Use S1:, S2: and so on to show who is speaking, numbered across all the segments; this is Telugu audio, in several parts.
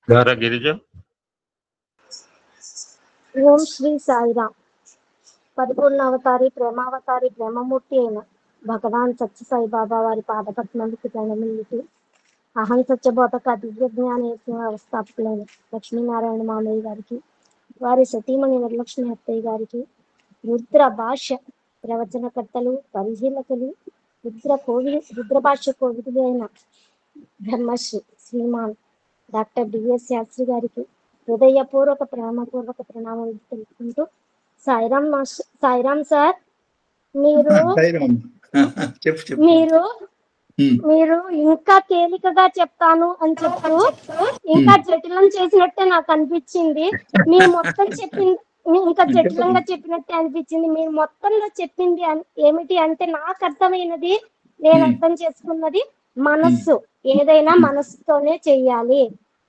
S1: గారా గిరిజ.
S2: ఓం శ్రీ సాయిరామ్. పరిపూర్ణావతారి, ప్రేమావతారి, ప్రేమమూర్తి అయిన భగవాన్ సత్య సాయి బాబా వారి పాదపట్నందుకు దండమిల్లుతూ, అహం సత్యబోధక దివ్య జ్ఞాన వ్యవస్థాపకులైన లక్ష్మీనారాయణ మామయ్య గారికి, వారి సతీమణి వరలక్ష్మి అత్తయ్య గారికి, రుద్ర భాష్య ప్రవచనకర్తలు, పరిశీలకులు, రుద్ర భాష్య కోవిదులు అయిన బ్రహ్మశ్రీ శ్రీమాన్ డాక్టర్ డిఎస్ శాస్త్రి గారికి హృదయపూర్వక ప్రేమపూర్వక ప్రణామాలు తెలుపుకుంటూ, సాయిరామ్ సార్. మీరు ఇంకా తేలికగా చెప్తాను అని చెప్తూ ఇంకా జటిలం చేసినట్టే నాకు అనిపించింది. మీరు మొత్తం చెప్పింది ఇంకా జటిలంగా చెప్పినట్టే అనిపించింది. మీరు మొత్తంలో చెప్పింది ఏమిటి అంటే, నాకు అర్థమైనది, నేను అర్థం చేసుకున్నది, మనస్సు ఏదైనా మనస్సుతోనే చెయ్యాలి,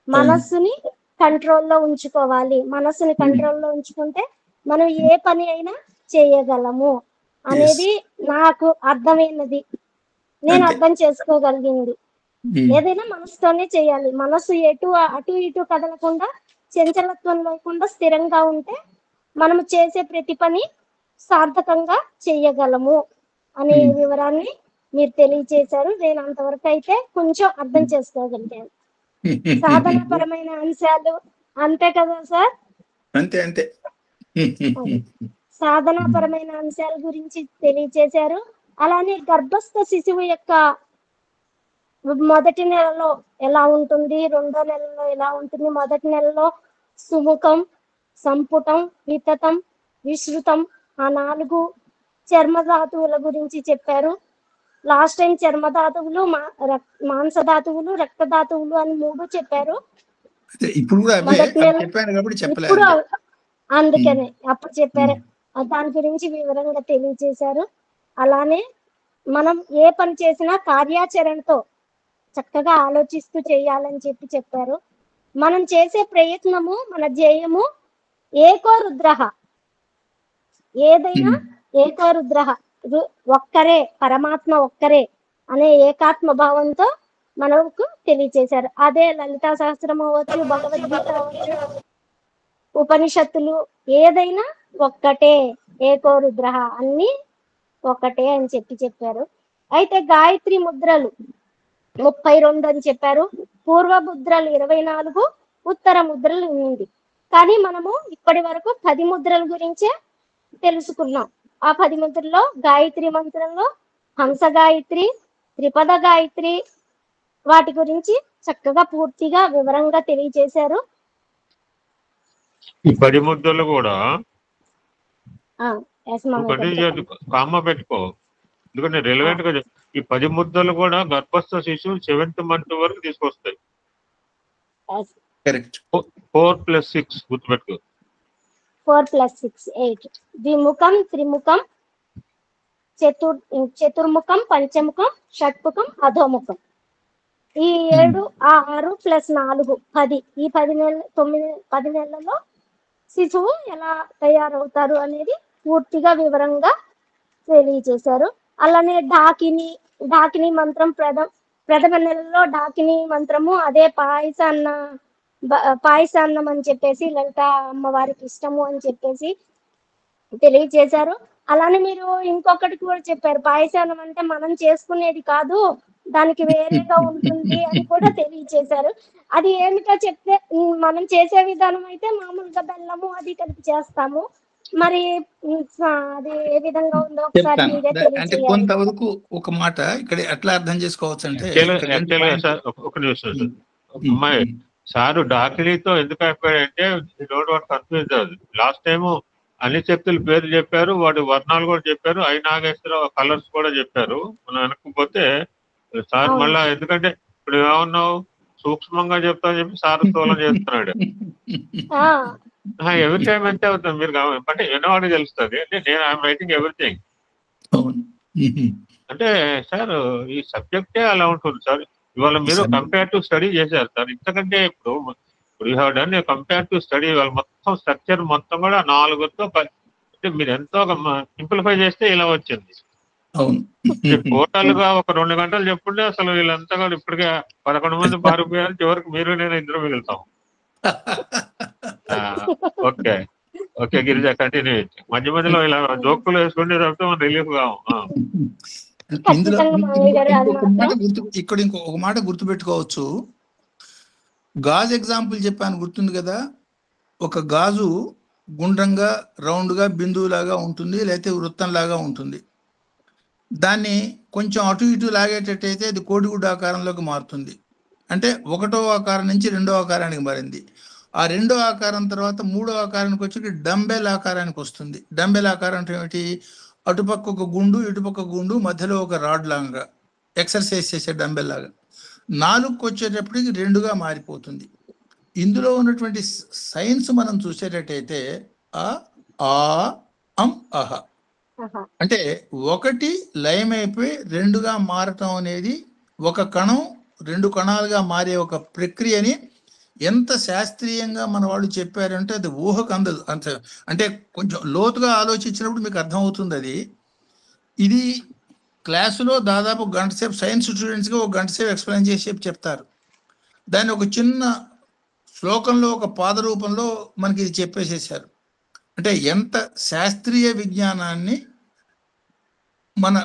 S2: మనస్సుని కంట్రోల్లో ఉంచుకోవాలి, మనస్సుని కంట్రోల్లో ఉంచుకుంటే మనం ఏ పని అయినా చేయగలము అనేది నాకు అర్థమైనది, నేను అర్థం చేసుకోగలిగింది. ఏదైనా మనసుతోనే చేయాలి, మనసు అటు ఇటు కదలకుండా, చంచలత్వం లేకుండా స్థిరంగా ఉంటే మనము చేసే ప్రతి పని సార్థకంగా చెయ్యగలము అనే వివరాన్ని మీరు తెలియచేశారు. నేను అంతవరకు అయితే కొంచెం అర్థం చేసుకోగలిగాను. సాధనపరమైన అంశాలు అంతే కదా సార్?
S3: అంతే.
S2: సాధనాపరమైన అంశాల గురించి తెలియచేశారు. అలానే గర్భస్థ శిశువు యొక్క మొదటి నెలలో ఎలా ఉంటుంది, రెండో నెలలో ఎలా ఉంటుంది, మొదటి నెలలో సుముఖం, సంపుటం, వితతం, విశ్రుతం, ఆ 4 చర్మధాతువుల గురించి చెప్పారు. లాస్ట్ టైం చర్మధాతువులు, మాంసధాతువులు, రక్తధాతువులు అని 3 చెప్పారు.
S3: ఇప్పుడు
S2: అందుకనే అప్పుడు చెప్పారు, దాని గురించి వివరంగా తెలియజేశారు. అలానే మనం ఏ పని చేసినా కార్యాచరణతో చక్కగా ఆలోచిస్తూ చేయాలని చెప్పారు. మనం చేసే ప్రయత్నము, మన ధ్యేయము ఏకో రుద్రః, ఏదైనా ఏకో రుద్రః, ఒక్కరే పరమాత్మ, ఒక్కరే అనే ఏకాత్మ భావంతో మనకు తెలియచేశారు. అదే లలితా సహస్రం అవ్వచ్చు, భగవద్గీత అవ్వచ్చు, ఉపనిషత్తులు, ఏదైనా ఒక్కటే, ఏకో రుద్రః, అన్ని ఒకటే అని చెప్పారు. అయితే గాయత్రి ముద్రలు 32 అని చెప్పారు. పూర్వ ముద్రలు 24, ఉత్తర ముద్రలు 8. కానీ మనము ఇప్పటి వరకు 10 ముద్రల గురించే తెలుసుకున్నాం. ఆ 10 ముద్రల్లో గాయత్రి మంత్రంలో హంస గాయత్రి, త్రిపద గాయత్రి, వాటి గురించి చక్కగా పూర్తిగా వివరంగా తెలియజేశారు.
S1: ఈ 10 ముద్రలు కూడా కామ పెట్టుకో, ఎందుకంటే రిలవెంట్ గా ఈ 10 ముద్రలు కూడా గర్భస్థ శిశువు 7th మంత్ వరకు తీసుకొస్తాయి. 4+6 గుర్తుపెట్టుకో.
S2: 4+6 8. ద్విముఖం, త్రిముఖం, చతుర్ముఖం, పంచముఖం, షట్ముఖం, అధోముఖం. ఈ 7, 6 + 4 10. ఈ 10 నెలల్లో శిశువు ఎలా తయారవుతారు అనేది పూర్తిగా వివరంగా తెలియజేశారు. అలానే ఢాకిని మంత్రం ప్రథమ నెలలో ఢాకిని మంత్రము, అదే పాయసాన్నం అని చెప్పేసి లలిత అమ్మవారికి ఇష్టము అని చెప్పేసి తెలియజేశారు. అలానే మీరు ఇంకొకటి కూడా చెప్పారు, పాయసాన్నం అంటే మనం చేసుకునేది కాదు, దానికి వేరేగా ఉంటుంది అని కూడా తెలియజేశారు. అది ఏమిటో చెప్తే, మనం చేసే విధానం అయితే మామూలుగా బెల్లము అది కలిపి చేస్తాము, మరి అది ఏ విధంగా ఉందో ఒకసారి మీరే తెలియజేయాలి.
S3: కొంతవరకు ఒక మాట ఇక్కడ ఎట్లా అర్థం చేసుకోవచ్చు అంటే,
S1: ఒక నిమిషం అమ్మాయి సారు డాకిలీతో ఎందుకు అయిపోయాడంటే, డోంట్ వాంట్ కన్ఫ్యూజ్ అది. లాస్ట్ టైం అన్ని శక్తుల పేరు చెప్పారు, వాటి వర్ణాలు కూడా చెప్పారు, ఐ నాగేశ్వర కలర్స్ కూడా చెప్పారు. మనం వెనకపోతే సార్ మళ్ళా, ఎందుకంటే ఇప్పుడు ఏమన్నావు సూక్ష్మంగా చెప్తా అని చెప్పి సార్ స్థూలం చేస్తున్నాడు. ఎవ్రీ టైం అంతే అవుతుంది. మీరు అంటే ఎన్నోవాడికి తెలుస్తుంది అంటే, నేను ఐఎమ్ రైటింగ్ ఎవ్రీథింగ్ అంటే సార్ ఈ సబ్జెక్టే అలా ఉంటుంది సార్. ఇవాళ మీరు కంపేరిటివ్ స్టడీ చేశారు సార్. ఇంతకంటే ఇప్పుడు you have done a comparative study. ఇవాళ మొత్తం స్ట్రక్చర్ మొత్తం కూడా 4తో అంటే మీరు ఎంతో సింప్లిఫై చేస్తే ఇలా వచ్చింది. టోటల్ గా ఒక 2 గంటలు చెప్పుంటే అసలు వీళ్ళంతా కూడా ఇప్పటికే 11 మంది పారిపోయారు, చివరికి మీరు నేను ఇద్దరు మిగులుతాం. Okay okay Girija continue. మధ్య మధ్యలో ఇలా జోకులు వేసుకుంటే తప్పితే మనం రిలీఫ్ కావు.
S3: ఇందులో
S2: ఖచ్చితంగా మామయ్య గారు అది
S3: ఇంకొక మాట
S2: మాత్రం
S3: ఇక్కడ ఇంకొక మాట గుర్తుపెట్టుకోవచ్చు. గాజు ఎగ్జాంపుల్ చెప్పాను గుర్తుంది కదా. ఒక గాజు గుండ్రంగా రౌండ్గా బిందువులాగా ఉంటుంది, లేకపోతే వృత్తంలాగా ఉంటుంది. దాన్ని కొంచెం అటు ఇటు లాగేటట్టయితే అది కోడిగుడ్డు ఆకారంలోకి మారుతుంది. అంటే ఒకటో ఆకారం నుంచి రెండో ఆకారానికి మారింది. ఆ రెండో ఆకారం తర్వాత మూడో ఆకారానికి వచ్చి డంబెల్ ఆకారానికి వస్తుంది. డంబెల్ ఆకారం అంటే ఏమిటి? అటుపక్క ఒక గుండు, ఇటుపక్క గుండు, మధ్యలో ఒక రాడ్ లాగా ఎక్సర్సైజ్ చేసే డంబెల్ లాగా. 4కు వచ్చేటప్పటికి 2గా మారిపోతుంది. ఇందులో ఉన్నటువంటి సైన్స్ మనం చూసేటట్టయితే ఆ ఆ అం అహ అంటే ఒకటి లయమైపోయి 2గా మారటం అనేది ఒక కణం 2 కణాలుగా మారే ఒక ప్రక్రియని ఎంత శాస్త్రీయంగా మన వాళ్ళు చెప్పారంటే అది ఊహకు అందదు. అంటే కొంచెం లోతుగా ఆలోచించినప్పుడు మీకు అర్థమవుతుంది. అది ఇది క్లాసులో దాదాపు గంట సేపు సైన్స్ స్టూడెంట్స్గా ఒక గంట సేపు ఎక్స్ప్లెయిన్ చేసి చెప్తారు. దాన్ని ఒక చిన్న శ్లోకంలో ఒక పాద రూపంలో మనకి ఇది చెప్పేసేసారు. అంటే ఎంత శాస్త్రీయ విజ్ఞానాన్ని మన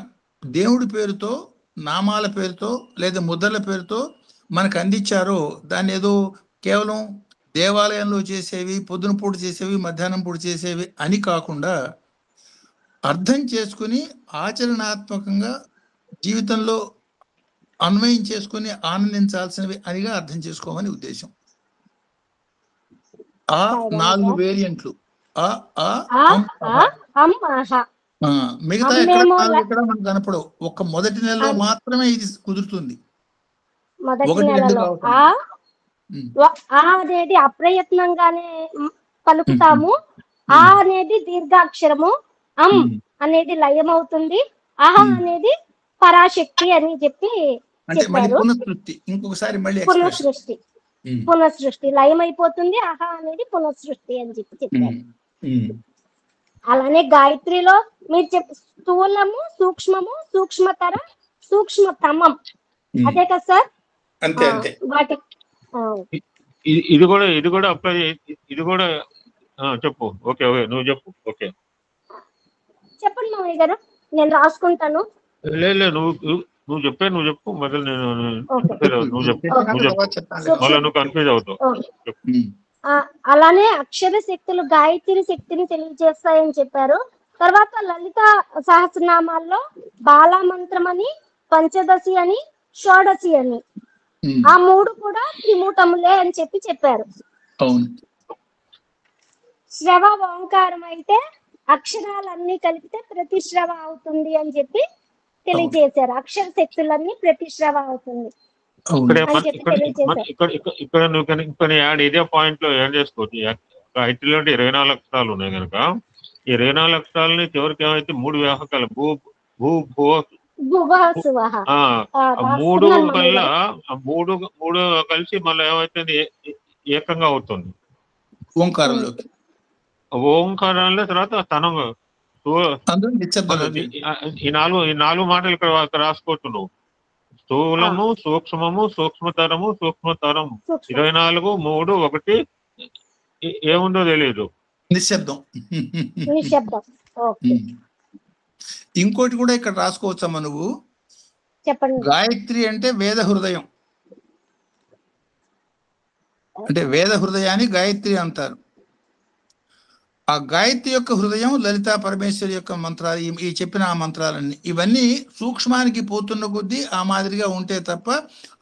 S3: దేవుడి పేరుతో, నామాల పేరుతో లేదా ముద్రల పేరుతో మనకు అందించారో దాన్ని ఏదో కేవలం దేవాలయంలో చేసేవి, పొద్దున పూట చేసేవి, మధ్యాహ్నం పూట చేసేవి అని కాకుండా అర్థం చేసుకుని ఆచరణాత్మకంగా జీవితంలో అన్వయం చేసుకుని ఆనందించాల్సినవి అనిగా అర్థం చేసుకోమని ఉద్దేశం. ఆ 4 వేరియంట్లు మిగతా ఎక్కడ మనకు కనపడవు. ఒక్క మొదటి నెలలో మాత్రమే ఇది కుదురుతుంది.
S2: అనేది అప్రయత్నంగానే పలుకుతాము. ఆ అనేది దీర్ఘాక్షరము, అం అనేది లయం అవుతుంది, ఆహా అనేది పరాశక్తి అని చెప్పి చెప్పారు.
S3: ఇంకొకసారి
S2: పునఃసృష్టి లయం అయిపోతుంది, ఆహా అనేది పునఃసృష్టి అని చెప్పి చెప్పారు. అలానే గాయత్రిలో మీరు స్థూలము, సూక్ష్మము, సూక్ష్మతరం, సూక్ష్మతమం, అదే కదా సార్? వాటి
S1: ఇది కూడా అప్లై, ఇది కూడా చెప్పు. ఓకే నువ్వు చెప్పు. ఓకే
S2: చెప్పండి మామయ్య గారు, నేను రాసుకుంటాను.
S1: లేదు నువ్వు చెప్పు మొదలు. నువ్వు చెప్పు కన్ఫ్యూజ్ అవుతావు.
S2: అలానే అక్షర శక్తులు గాయత్రి శక్తిని తెలియజేస్తాయని చెప్పారు. తర్వాత లలిత సహస్రనామాల్లో బాలా మంత్రం అని, పంచదశి అని, షోడశి అని, ఆ 3 కూడా త్రిమూటములే అని చెప్పారు. శ్రవ ఓంకారం అయితే అక్షరాలన్నీ కలిపితే ప్రతిశ్రవ అవుతుంది అని చెప్పి తెలియజేశారు. అక్షర శక్తులన్నీ ప్రతిశ్రవ అవుతుంది.
S1: ఇక్కడ నువ్వు యాడ్ ఇదే పాయింట్ లో యాడ్ చేసుకోవచ్చు. గాయత్రిలో 24 అక్షరాలు ఉన్నాయి కనుక ఈ 24 అక్షరాలని చివరికి ఏమైతే 3 వ్యాపకాలు భూ భూ భూ 3 వల్ల 3 కలిసి మళ్ళీ ఏమైతుంది ఏకంగా అవుతుంది ఓంకారంలో. తర్వాత తనం ఈ 4 మాటలు ఇక్కడ రాసుకోవచ్చు నువ్వు. స్థూలము, సూక్ష్మము, సూక్ష్మతరము, సూక్ష్మతరం, 24, 3, 1 ఏముందో తెలియదు.
S3: నిశ్శబ్దం. ఇంకోటి కూడా ఇక్కడ రాసుకోవచ్చమ్మా నువ్వు.
S2: చెప్పండి.
S3: గాయత్రి అంటే వేద హృదయం. అంటే వేద హృదయాన్ని గాయత్రి అంటారు. ఆ గాయత్రి యొక్క హృదయం లలితా పరమేశ్వరి యొక్క మంత్రాలు, ఈ చెప్పిన ఆ మంత్రాలన్నీ ఇవన్నీ సూక్ష్మానికి పోతున్న కొద్దీ ఆ మాదిరిగా ఉంటే తప్ప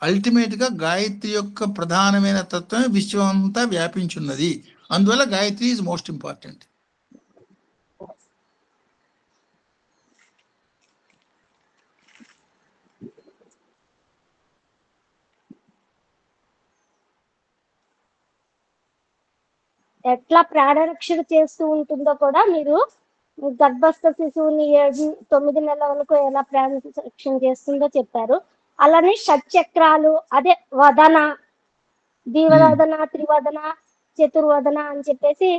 S3: అల్టిమేట్ గా గాయత్రి యొక్క ప్రధానమైన తత్వం విశ్వం అంతా వ్యాపించున్నది. అందువల్ల గాయత్రి ఈజ్ మోస్ట్ ఇంపార్టెంట్.
S2: ఎట్లా ప్రాణరక్షణ చేస్తూ ఉంటుందో కూడా మీరు గర్భస్థ శిశువుని 9 నెలల వరకు ఎలా ప్రాణరక్షణ చేస్తుందో చెప్పారు. అలానే షట్చక్రాలు, అదే వదన, ద్వివదన, త్రివదన, చతుర్వదన అని చెప్పేసి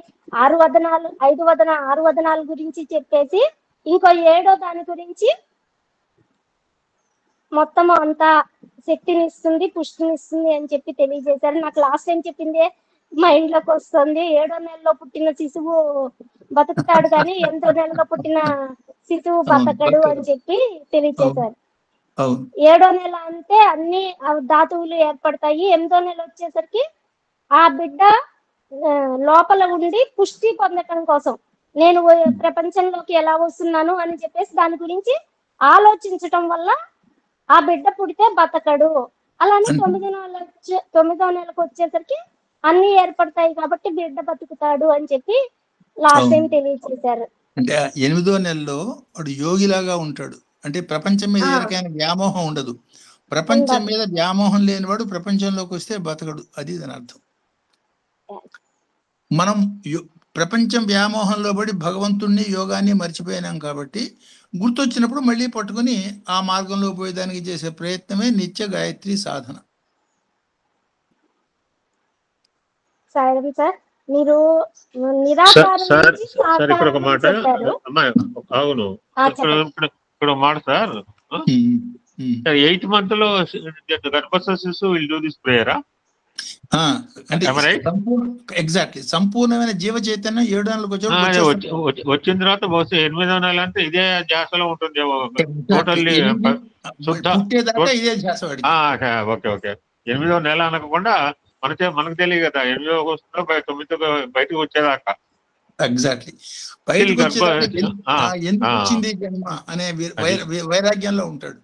S2: 6 వదనాలు, 5 వదన, 6 వదనాల గురించి చెప్పేసి ఇంకో 7వ దాని గురించి మొత్తం అంతా శక్తిని ఇస్తుంది, పుష్టిని ఇస్తుంది అని చెప్పి తెలియజేశారు. నాకు లాస్ట్ టైం చెప్పింది మైండ్ లోకి వస్తుంది. 7వ నెలలో పుట్టిన శిశువు బతుకుతాడు కానీ 8వ నెలలో పుట్టిన శిశువు బతకడు అని చెప్పి తెలియచేశారు. 7వ నెల అంటే అన్ని ధాతువులు ఏర్పడతాయి. 8వ నెల వచ్చేసరికి ఆ బిడ్డ లోపల ఉండి పుష్టి పొందటం కోసం నేను ప్రపంచంలోకి ఎలా వస్తున్నాను అని చెప్పేసి దాని గురించి ఆలోచించటం వల్ల ఆ బిడ్డ పుడితే బతకడు. అలానే 9వ నెలకు వచ్చేసరికి అన్ని ఏర్పడతాయి కాబట్టి బిడ్డ బతుకుతాడు అని చెప్పి లాస్ట్ టైం తెలియచేశారు.
S3: అంటే 8వ నెలలో వాడు యోగిలాగా ఉంటాడు. అంటే ప్రపంచం మీద ఏ రకమైన వ్యామోహం ఉండదు. ప్రపంచం మీద వ్యామోహం లేనివాడు ప్రపంచంలోకి వస్తే బతకడు. అది దాని అర్థం. మనం ప్రపంచం వ్యామోహంలో పడి భగవంతుణ్ణి యోగాన్ని మర్చిపోయినాం కాబట్టి గుర్తొచ్చినప్పుడు మళ్ళీ పట్టుకుని ఆ మార్గంలో పోయేదానికి చేసే ప్రయత్నమే నిత్య గాయత్రి సాధన.
S2: సార్ మీరు
S1: ఇక్కడ ఒక మాట. అవును, ఇక్కడ మాట సార్. 8th month లో గర్భస్థ శిశువు విల్ డూ దిస్ ప్రేయరా?
S3: అంటే ఎగ్జాక్ట్లీ సంపూర్ణమైన జీవ చైతన్యం 7వ నెలకు
S1: వచ్చిన తర్వాత బహుశా 8వ నెల అంటే ఇదే ధ్యాసలో ఉంటుంది. టోటల్లీ
S3: ఇదే ధ్యాస.
S1: Okay okay. 8వ నెల అనకుండా మనకు తెలియదు కదా 8వ వస్తుందో 9వ బయటకు వచ్చేదాకా.
S3: ఎగ్జాక్ట్లీ ఎందుకు వచ్చింది జన్మ అనే వైరాగ్యంలో ఉంటాడు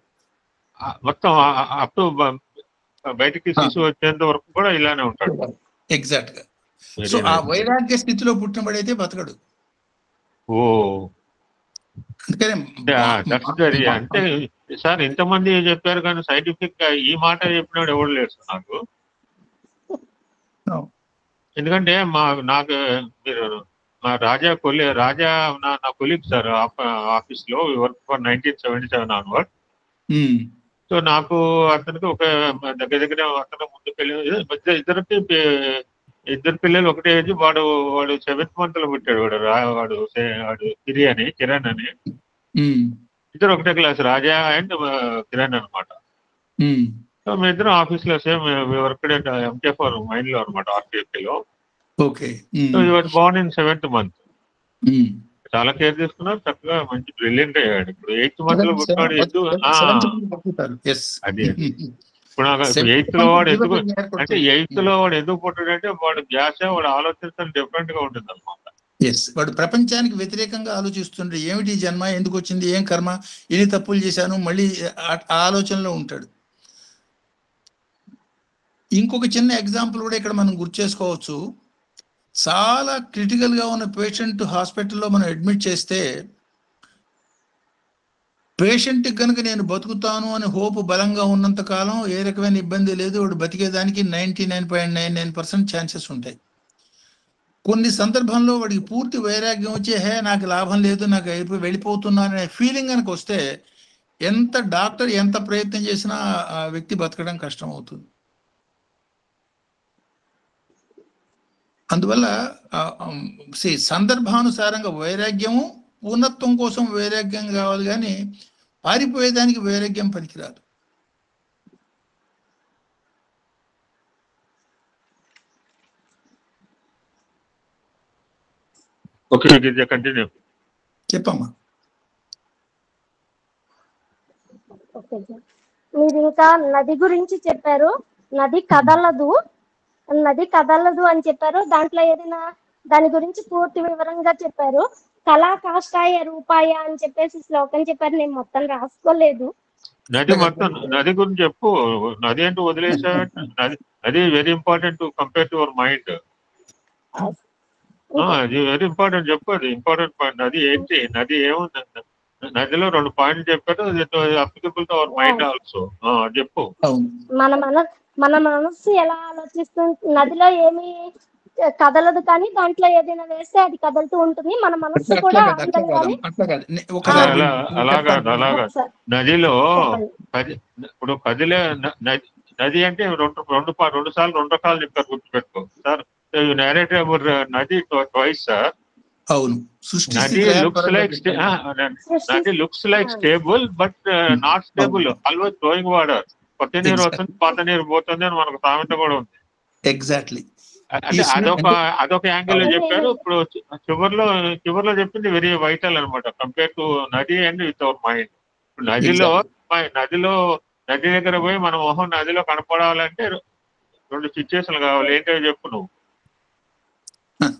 S1: మొత్తం. అప్ టు బయటికి శిశువు వచ్చేంత వరకు కూడా ఇలానే ఉంటాడు.
S3: ఎగ్జాక్ట్ గా. సో ఆ వైరాగ్య స్థితిలో పుట్టినబడైతే బతకడు.
S1: అంటే సార్ ఇంతమంది చెప్పారు కానీ సైంటిఫిక్ గా ఈ మాట చెప్పినాడు ఎవరు లేరు నాకు. ఎందుకంటే నాకు మీరు మా రాజా నా కొలీగ్ సార్ ఆఫీస్ లో వర్క్ ఫర్ 1977 ఆన్వర్డ్. సో నాకు అతనికి ఒక దగ్గర అతను ముందు పెళ్లి ఇద్దరు పిల్లలు ఒకటే ఏజ్. వాడు 7th month లో పుట్టాడు. వాడు కిరణ్ అని ఇద్దరు ఒకటే క్లాస్, రాజా అండ్ కిరణ్ అనమాట. సో మీ ఇద్దరు ఆఫీస్ లో సేమ్ వర్క్ MK4 మైండ్ లో అనమాట, RPFK లో. Born in 7th month. చాలా కేర్ తీసుకున్నారు, చక్కగా మంచి బ్రిలియంట్ అయ్యాడు. ఇప్పుడు 8th month లో పుట్టినాడు. అది ఇప్పుడు 8th లో వాడు ఎందుకు అంటే 8th లో వాడు ఎందుకు పుట్టాడంటే వాడు ధ్యాస, వాడు ఆలోచించడం డిఫరెంట్ గా ఉంటుంది అనమాట.
S3: వాడు ప్రపంచానికి వ్యతిరేకంగా ఆలోచిస్తుంటే ఏమిటి జన్మ, ఎందుకు వచ్చింది, ఏం కర్మ, ఎన్ని తప్పులు చేశాను, మళ్ళీ ఆలోచనలో ఉంటాడు. ఇంకొక చిన్న ఎగ్జాంపుల్ కూడా ఇక్కడ మనం గుర్తు చేసుకోవచ్చు. చాలా క్రిటికల్ గా ఉన్న పేషెంట్ హాస్పిటల్లో మనం అడ్మిట్ చేస్తే పేషెంట్ కనుక నేను బతుకుతాను అని హోప్ బలంగా ఉన్నంత కాలం ఏ రకమైన ఇబ్బంది లేదు, వాడు బతికేదానికి 99.99% ఛాన్సెస్ ఉంటాయి. కొన్ని సందర్భంలో వాడికి పూర్తి వైరాగ్యం వచ్చి నాకు లాభం లేదు, నాకు వెళ్ళిపోతున్నాను అనే ఫీలింగ్ కనుక వస్తే ఎంత డాక్టర్ ఎంత ప్రయత్నం చేసినా ఆ వ్యక్తి బతకడం కష్టం అవుతుంది. అందువల్ల సందర్భానుసారంగా వైరాగ్యము, పూర్ణత్వం కోసం వైరాగ్యం కావాలి కానీ పారిపోయేదానికి వైరాగ్యం పనికిరాదు. చెప్పమ్మా.
S2: మీరు ఇంకా నది గురించి చెప్పారు. నది కదలదు అని చెప్పారు. దాంట్లో ఏదైనా దాని గురించి పూర్తి వివరంగా చెప్పారు. కళా కాష్టాయ రూపాయ అని చెప్పేసి శ్లోకం చెప్పారు. నేను మొత్తం రాసుకోలేదు.
S1: నది గురించి చెప్పు. నది అంటే వదిలేసా. నది very important to compare to your mind. అది వెరీ ఇంపార్టెంట్ చెప్పు. అది ఇంపార్టెంట్ పాయింట్. నది ఏంటి, నది ఏముంది, నదిలో 2 పాయింట్లు చెప్పారు. Applicable to our mind also. చెప్పు.
S2: మన మనస్సు ఎలా ఆలోచిస్తుంది, నదిలో ఏమి కదలదు కానీ దాంట్లో ఏదైనా వేస్తే అది కదులుతూ ఉంటుంది. మన మనస్సు కూడా
S1: అలాగా నదిలో ఇప్పుడు నది అంటే రెండు సార్లు 2 రకాలు చెప్పారు, గుర్తుపెట్టుకో సార్. నేరేట్ అబౌట్ నది ట్వైస్ సార్. నది looks like stable but not stable, always flowing water. కొత్త నీరు వస్తుంది, పాత నీరు పోతుంది అని మనకు సామెత కూడా ఉంది.
S3: ఎగ్జాక్ట్లీ.
S1: అంటే అదొక యాంగిల్ లో
S2: అంటే
S1: చెప్పారు. ఇప్పుడు చివరిలో చెప్పింది వెరీ వైటల్ అనమాట, కంపేర్ టు నది అండ్ విత్ అవర్ మైండ్. నది దగ్గర పోయి మన మొహం నదిలో కనపడాలంటే రెండు సిచ్యువేషన్లు కావాలి. ఏంటో చెప్పు నువ్వు.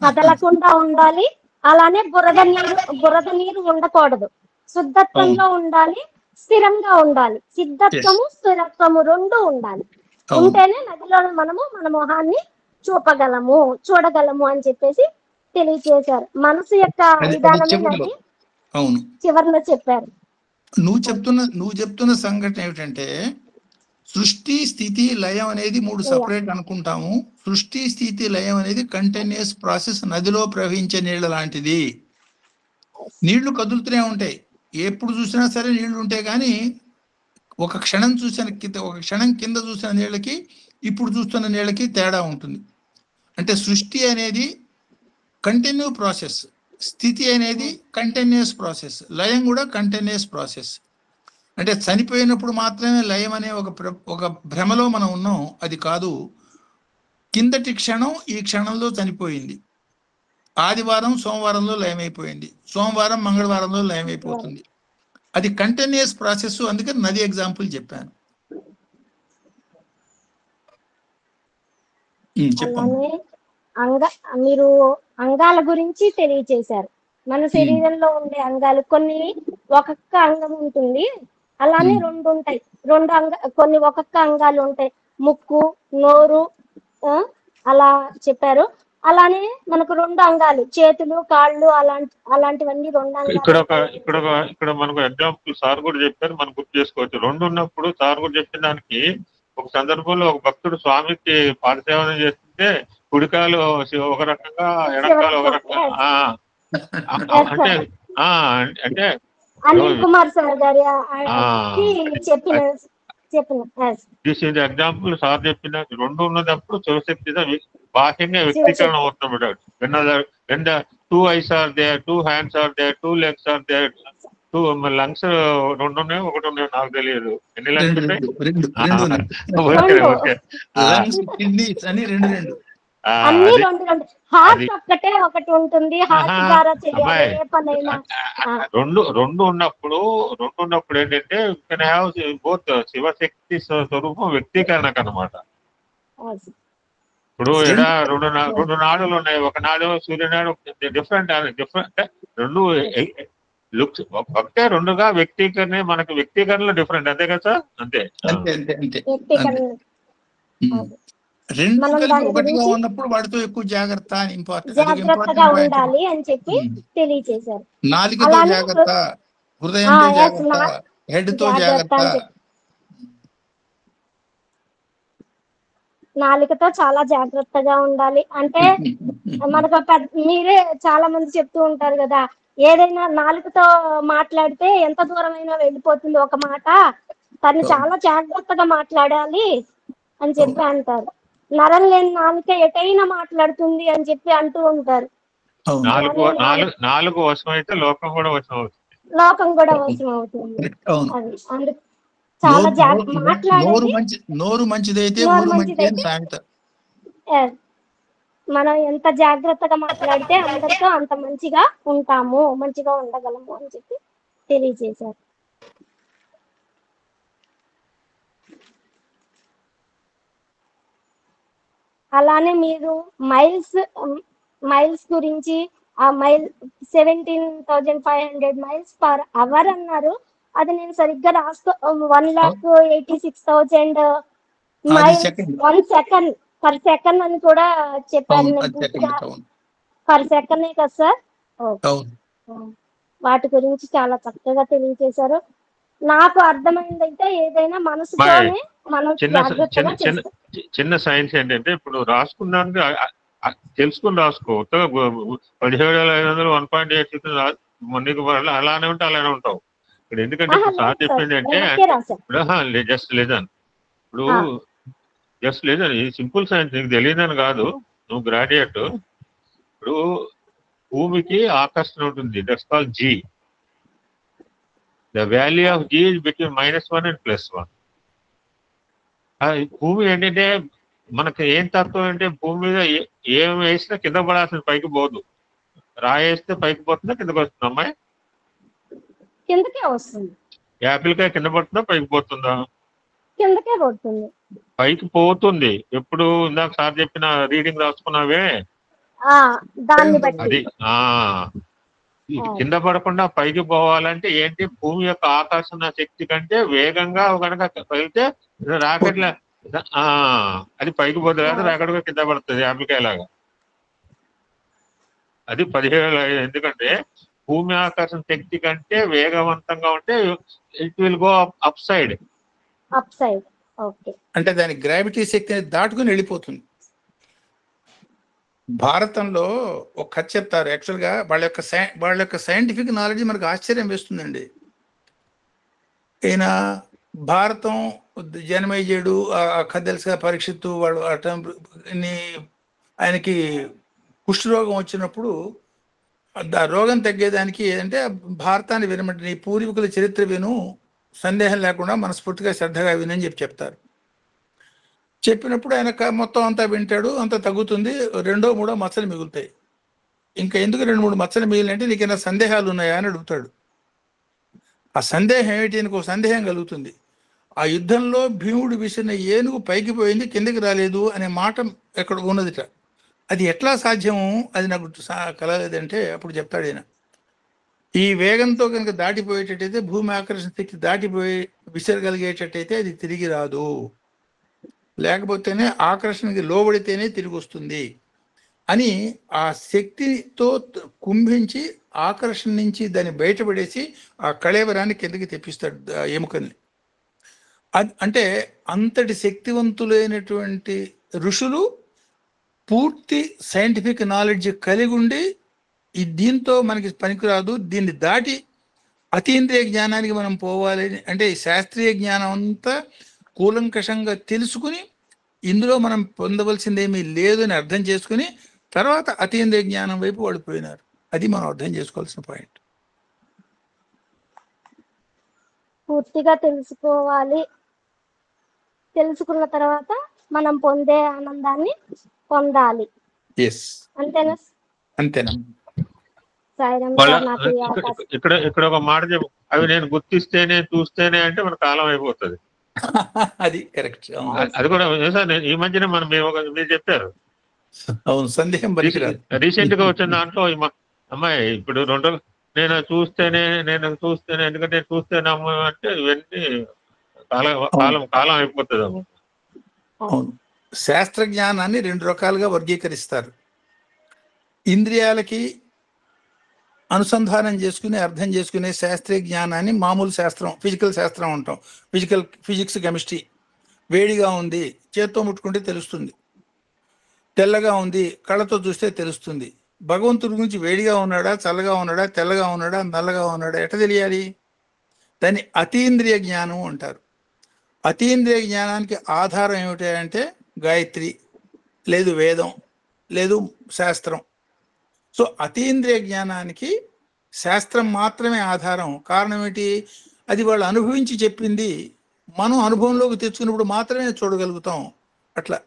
S2: కదలకుండా ఉండాలి, అలానే బురద నీరు ఉండకూడదు, శుద్ధత్వంలో ఉండాలి, స్థిరంగా ఉండాలి. సిద్ధత్వము స్థిరత్వము రెండు ఉండాలి. ఉంటేనే నదిలో మనము మన మొహాన్ని చూడగలము అని చెప్పేసి తెలియజేశారు. మనసు యొక్క విధానమే నది చివరిలో చెప్పారు.
S3: నువ్వు చెప్తున్న సంఘటన ఏమిటంటే, సృష్టి స్థితి లయం అనేది 3 సపరేట్ అనుకుంటాము. సృష్టి స్థితి లయం అనేది కంటిన్యూస్ ప్రాసెస్. నదిలో ప్రవహించే నీళ్ళ లాంటిది. నీళ్లు కదులుతూనే ఉంటాయి, ఎప్పుడు చూసినా సరే నీళ్లు ఉంటాయి. కానీ ఒక క్షణం కింద చూసిన నీళ్ళకి ఇప్పుడు చూస్తున్న నీళ్ళకి తేడా ఉంటుంది. అంటే సృష్టి అనేది కంటిన్యూ ప్రాసెస్, స్థితి అనేది కంటిన్యూస్ ప్రాసెస్, లయం కూడా కంటిన్యూస్ ప్రాసెస్. అంటే చనిపోయినప్పుడు మాత్రమే లయం అనే ఒక భ్రమలో మనం ఉన్నాం. అది కాదు. కిందటి క్షణం ఈ క్షణంలో చనిపోయింది, ఆదివారం సోమవారంలో లయమైపోయింది, సోమవారం మంగళవారంలో లయమైపోతుంది. అది కంటిన్యూస్ ప్రాసెస్. అందుకని నది ఎగ్జాంపుల్ చెప్పాను.
S2: మీరు అంగాల గురించి తెలియచేశారు. మన శరీరంలో ఉండే అంగాలు కొన్ని ఒక్కొక్క అంగం ఉంటుంది, అలానే 2 ఉంటాయి. కొన్ని ఒక్కొక్క అంగాలు ఉంటాయి, ముక్కు, నోరు, అలా చెప్పారు. అలానే మనకు 2 అంగాలు, చేతులు, కాళ్ళు, అలాంటివన్నీ 2 అంగాలు.
S1: ఇక్కడ మనకు ఎగ్జాంపుల్ సార్ కూడా చెప్పారు, మనం గుర్తు చేసుకోవచ్చు. 2 ఉన్నప్పుడు సార్ కూడా చెప్పిన దానికి ఒక సందర్భంలో ఒక భక్తుడు స్వామికి పాదసేవన చేస్తుంటే కుడికాలు ఒక రకంగా, ఎడకాలు ఒక రకంగా. అంటే
S2: అనిల్ కుమార్ సార్ గారి చెప్పిన
S1: దిస్ ఈజ్ ఎగ్జాంపుల్. సార్ చెప్పిన 2 ఉన్నప్పుడు శివశక్తి బాహ్యంగా వ్యక్తీకరణ అవుతుంది. when the 2 eyes are there, 2 hands are there, 2 legs are there, 2 lungs 2 ఉన్నాయి, 1 ఉన్నాయి, నాకు తెలియదు ఎన్ని లంగ్స్ ఉంటాయి.
S2: అన్ని 2 హార్ట్ ఒక్కటే ఒకటి ఉంటుంది. హార్ట్ ద్వారా చేయాలి ఏ పనైనా.
S1: 2 ఉన్నప్పుడు ఏంటంటే కెన్ హ్యావ్ బోత్ శివశక్తి స్వరూపం వ్యక్తీకరణకు అనమాట. ఇప్పుడు ఇక్కడ 2 నాడులు ఉన్నాయి, ఒక నాడు సూర్యనాడు, డిఫరెంట్ 2 లుక్స్ ఒకటే, 2గా వ్యక్తీకరణ. మనకు వ్యక్తీకరణలో డిఫరెంట్, అంతే కదా సార్? అంతే.
S3: 2 కలిపి ఒకటిగా ఉన్నప్పుడు వాటితో ఎక్కువ
S2: జాగ్రత్తగా ఉండాలి అని చెప్పి తెలియజేశారు.
S3: నాలుగుతో జాగ్రత్త, హృదయంతో జాగ్రత్త, హెడ్ తో జాగ్రత్త.
S2: నాలుకతో చాలా జాగ్రత్తగా ఉండాలి. అంటే మనకు మీరే చాలా మంది చెప్తూ ఉంటారు కదా, ఏదైనా నాలుకతో మాట్లాడితే ఎంత దూరమైనా వెళ్ళిపోతుంది ఒక మాట, తను చాలా జాగ్రత్తగా మాట్లాడాలి అని చెప్పి అంటారు. నరం లేని నాలుక ఎటైనా మాట్లాడుతుంది అని చెప్పి అంటూ ఉంటారు.
S1: నాలుగు వశం అయితే లోకం కూడా వశం అవుతుంది.
S2: అది అందుకు చాలా మాట్లాడేది.
S3: నోరు మంచిదైతే
S2: మనం ఎంత జాగ్రత్తగా మాట్లాడితే అందరితో అంత మంచిగా ఉండగలము అని చెప్పి తెలియజేశారు. అలానే మీరు మైల్స్ గురించి, ఆ 17,500 మైల్స్ పర్ అవర్ అన్నారు. అది నేను సరిగ్గా 1,86,000 మైల్స్ 1 సెకండ్ పర్ సెకండ్ అని కూడా చెప్పారు. పర్ సెకండ్ కదా సార్? వాటి గురించి చాలా చక్కగా తెలియజేశారు. నాకు అర్థమైందైతే ఏదైనా మనసుతోనే మనం
S1: చిన్న సైన్స్ ఏంటంటే, ఇప్పుడు రాసుకున్నానికి తెలుసుకుని రాసుకో. 17,500 1.8 నీకు అలానే ఉంటే అలానే ఉంటావు. ఇప్పుడు ఎందుకంటే సార్ చెప్పింది అంటే జస్ట్ లేదని, ఇప్పుడు జస్ట్ లేదని, సింపుల్ సైన్స్ నీకు తెలియదని కాదు, నువ్వు గ్రాడ్యుయేట్. ఇప్పుడు భూమికి ఆకర్షణ ఉంటుంది, that's called G. The value of G is between -1 and +1. భూమి ఏంటంటే మనకి ఏం తత్వం అంటే భూమి మీద ఏం వేసినా కింద పడాల్సిన పైకి పోదు. రాయేస్తే పైకి పోతుందా కిందకి వస్తుందా అమ్మాయి?
S2: కిందకే వస్తుంది.
S1: యాపిల్కాయ కింద పడుతుందా పైకి పోతుందా?
S2: కిందకే పడుతుంది.
S1: పైకి పోతుంది. ఎప్పుడు ఇందాక సార్ చెప్పిన రీడింగ్ రాసుకున్నావే
S2: దాన్ని బట్టి
S1: అది కింద పడకుండా పైకి పోవాలంటే ఏంటి? భూమి యొక్క ఆకర్షణ శక్తి కంటే వేగంగా కనుక వెళ్తే రాకెట్ల అది పైకి పోతుంది కదా, రాకెట్ కింద పడుతుంది యాపిల్కాయ లాగా. అది 17 ఎందుకంటే భూమి ఆకర్షణ శక్తి కంటే వేగవంతంగా ఉంటే it will go up side.
S3: అంటే దాని గ్రావిటీ శక్తిని దాటుకుని వెళ్ళిపోతుంది. భారతంలో ఒక కథ చెప్తారు. యాక్చువల్గా వాళ్ళ యొక్క సైంటిఫిక్ నాలెడ్జ్ మనకు ఆశ్చర్యం వేస్తుందండి. ఈయన భారతం జనమేజయుడు ఆ కథ తెలుసుగా, పరీక్షిత్తు వాడు ఆయనకి కుష్ఠరోగం వచ్చినప్పుడు ఆ రోగం తగ్గేదానికి ఏంటంటే భారతాన్ని వినమంటే నీ పూర్వీకుల చరిత్ర విను, సందేహం లేకుండా మనస్ఫూర్తిగా శ్రద్ధగా వినని చెప్తారు. చెప్పినప్పుడు ఆయన మొత్తం అంతా వింటాడు, అంతా తగ్గుతుంది. 2 3 మచ్చలు మిగులుతాయి. ఇంకా ఎందుకు 2 3 మచ్చలు మిగిలినంటే నీకైనా సందేహాలు ఉన్నాయా అని అడుగుతాడు. ఆ సందేహం ఏమిటి? నీకు సందేహం కలుగుతుంది. ఆ యుద్ధంలో భీముడు విసిరిన ఏనుగు పైకి పోయింది, కిందకి రాలేదు అనే మాట ఎక్కడ ఉన్నదిట. అది ఎట్లా సాధ్యము? అది నాకు కలగలేదంటే అప్పుడు చెప్తాడు ఆయన, ఈ వేగంతో కనుక దాటిపోయేటట్టయితే, భూమి ఆకర్షణ శక్తి దాటిపోయి విసరగలిగేటట్టయితే అది తిరిగి రాదు, లేకపోతేనే ఆకర్షణకి లోబడితేనే తిరిగి వస్తుంది అని ఆ శక్తితో కుంభించి ఆకర్షణ నుంచి దాన్ని బయటపడేసి ఆ కళేవరాన్ని కిందకి తెప్పిస్తాడు ఎముకల్ని. అంటే అంతటి శక్తివంతులైనటువంటి ఋషులు పూర్తి సైంటిఫిక్ నాలెడ్జ్ కలిగి ఉండి దీంతో మనకి పనికిరాదు, దీన్ని దాటి అతీంద్రియ జ్ఞానానికి మనం పోవాలి అంటే శాస్త్రీయ జ్ఞానం అంతా కూలంకషంగా తెలుసుకుని ఇందులో మనం పొందవలసిందేమీ లేదు అని అర్థం చేసుకుని తర్వాత అతీంద్రియ జ్ఞానం వైపు పడిపోయినారు. అది మనం అర్థం చేసుకోవాల్సిన పాయింట్.
S2: పూర్తిగా తెలుసుకోవాలి. తెలుసుకున్న తర్వాత మనం పొందే ఆనందాన్ని పొందాలి. అంతేనా?
S3: అంతేనా?
S1: ఇక్కడ ఒక మాట చెప్పు, అవి నేను గుర్తిస్తేనే చూస్తేనే అంటే మన కాలం అయిపోతుంది.
S3: అది కరెక్ట్.
S1: అది కూడా ఈ మధ్యన మనం మీరు చెప్పారు.
S3: అవును, సందేహం
S1: రీసెంట్ గా వచ్చిన దాంట్లో అమ్మాయి ఇప్పుడు నేను చూస్తేనే ఎందుకంటే నేను చూస్తేనే అమ్మ అంటే ఇవన్నీ కాలం అయిపోతుంది అమ్మ.
S3: అవును, శాస్త్ర జ్ఞానాన్ని 2 రకాలుగా వర్గీకరిస్తారు. ఇంద్రియాలకి అనుసంధానం చేసుకుని అర్థం చేసుకునే శాస్త్రీయ జ్ఞానాన్ని మామూలు శాస్త్రం, ఫిజికల్ శాస్త్రం అంటాం. Physics, chemistry. వేడిగా ఉంది, చేత్తో ముట్టుకుంటే తెలుస్తుంది. తెల్లగా ఉంది, కళ్ళతో చూస్తే తెలుస్తుంది. భగవంతుడి గురించి వేడిగా ఉన్నాడా, చల్లగా ఉన్నాడా, తెల్లగా ఉన్నాడా, నల్లగా ఉన్నాడా ఎట్లా తెలియాలి? దాన్ని అతీంద్రియ జ్ఞానం అంటారు. అతీంద్రియ జ్ఞానానికి ఆధారం ఏమిటి అంటే గాయత్రి, లేదు వేదం, లేదు శాస్త్రం. సో అతీంద్రియ జ్ఞానానికి శాస్త్రం మాత్రమే ఆధారం. కారణం ఏంటి? అది వాళ్ళు అనుభవించి చెప్పింది మనం అనుభవంలోకి తెచ్చుకున్నప్పుడు మాత్రమే చూడగలుగుతాం. అట్లా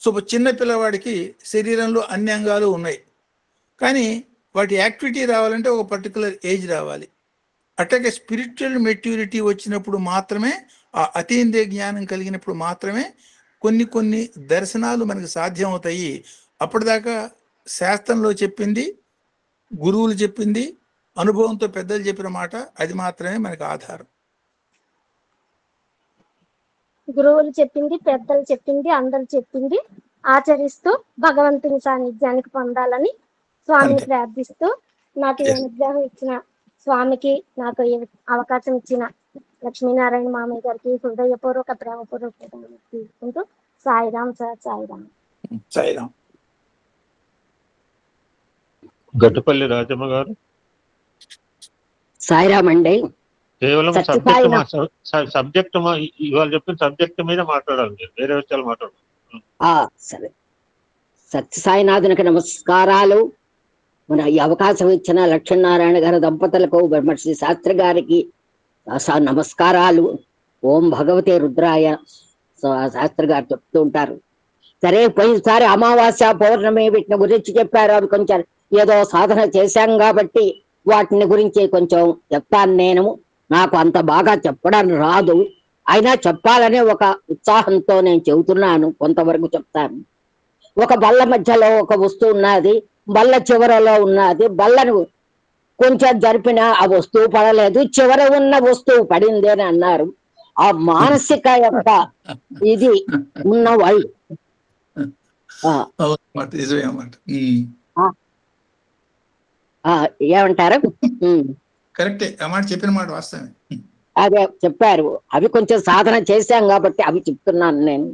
S3: సో చిన్న పిల్లవాడికి శరీరంలో అన్ని అంగాలు ఉన్నాయి, కానీ వాటి యాక్టివిటీ రావాలంటే ఒక పర్టికులర్ ఏజ్ రావాలి. అట్లాగే స్పిరిచువల్ మెచ్యూరిటీ వచ్చినప్పుడు మాత్రమే, ఆ అతీంద్రియ జ్ఞానం కలిగినప్పుడు మాత్రమే కొన్ని దర్శనాలు మనకు సాధ్యం అవుతాయి. అప్పటిదాకా శాస్త్రంలో చెప్పింది, గురువులు చెప్పింది, అనుభవంతో పెద్దలు చెప్పిన మాట, అది మాత్రమే మనకు ఆధారం.
S2: గురువులు చెప్పింది, పెద్దలు చెప్పింది, అందరు చెప్పింది ఆచరిస్తూ భగవంతుని సాన్నిధ్యానికి పొందాలని స్వామిని ప్రార్థిస్తూ, నాకు అనుగ్రహం ఇచ్చిన స్వామికి, నాకు అవకాశం ఇచ్చిన లక్ష్మీనారాయణ మామయ్య గారికి హృదయపూర్వక ప్రేమపూర్వక తీసుకుంటూ సాయిరామ్ సార్.
S3: సాయిరామ్.
S1: గట్టుపల్లి రాజమ్మ గారు.
S4: సాయిరామ్ అండి.
S1: కేవలం సబ్జెక్ట్ ఇవాళ చెప్పిన సబ్జెక్ట్ మీద మాట్లాడాలి, వేరే విషయాలు మాట్లాడాలి.
S4: సరే, సత్యసాయినాథునికి నమస్కారాలు. మన ఈ అవకాశం ఇచ్చిన లక్ష్మీనారాయణ గారి దంపతులకు, బ్రహ్మశ్రీ శాస్త్రి గారికి నమస్కారాలు. ఓం భగవతే రుద్రాయ శాస్త్రి గారు చెప్తూ ఉంటారు. సరే పోయినసారి అమావాస్య పౌర్ణమి వీటిని గురించి చెప్పారు. అవి కొంచెం ఏదో సాధన చేశాం కాబట్టి వాటిని గురించి కొంచెం చెప్తాను. నేను నాకు అంత బాగా చెప్పడం రాదు, అయినా చెప్పాలనే ఒక ఉత్సాహంతో నేను చెబుతున్నాను. కొంతవరకు చెప్తాను. ఒక బల్ల మధ్యలో ఒక వస్తువు ఉన్నది, బల్ల చివరలో ఉన్నది. బల్లను కొంచెం జరిపిన ఆ వస్తువు పడలేదు, చివర ఉన్న వస్తువు పడింది అని అన్నారు. ఆ మానసిక యొక్క ఇది ఉన్న వాళ్ళు ఏమంటారు?
S3: కరెక్టే, ఆ మాట చెప్పిన మాట వాస్తవమే.
S4: అదే చెప్పారు. అవి కొంచెం సాధన చేశాం కాబట్టి అవి చెప్తున్నాను నేను.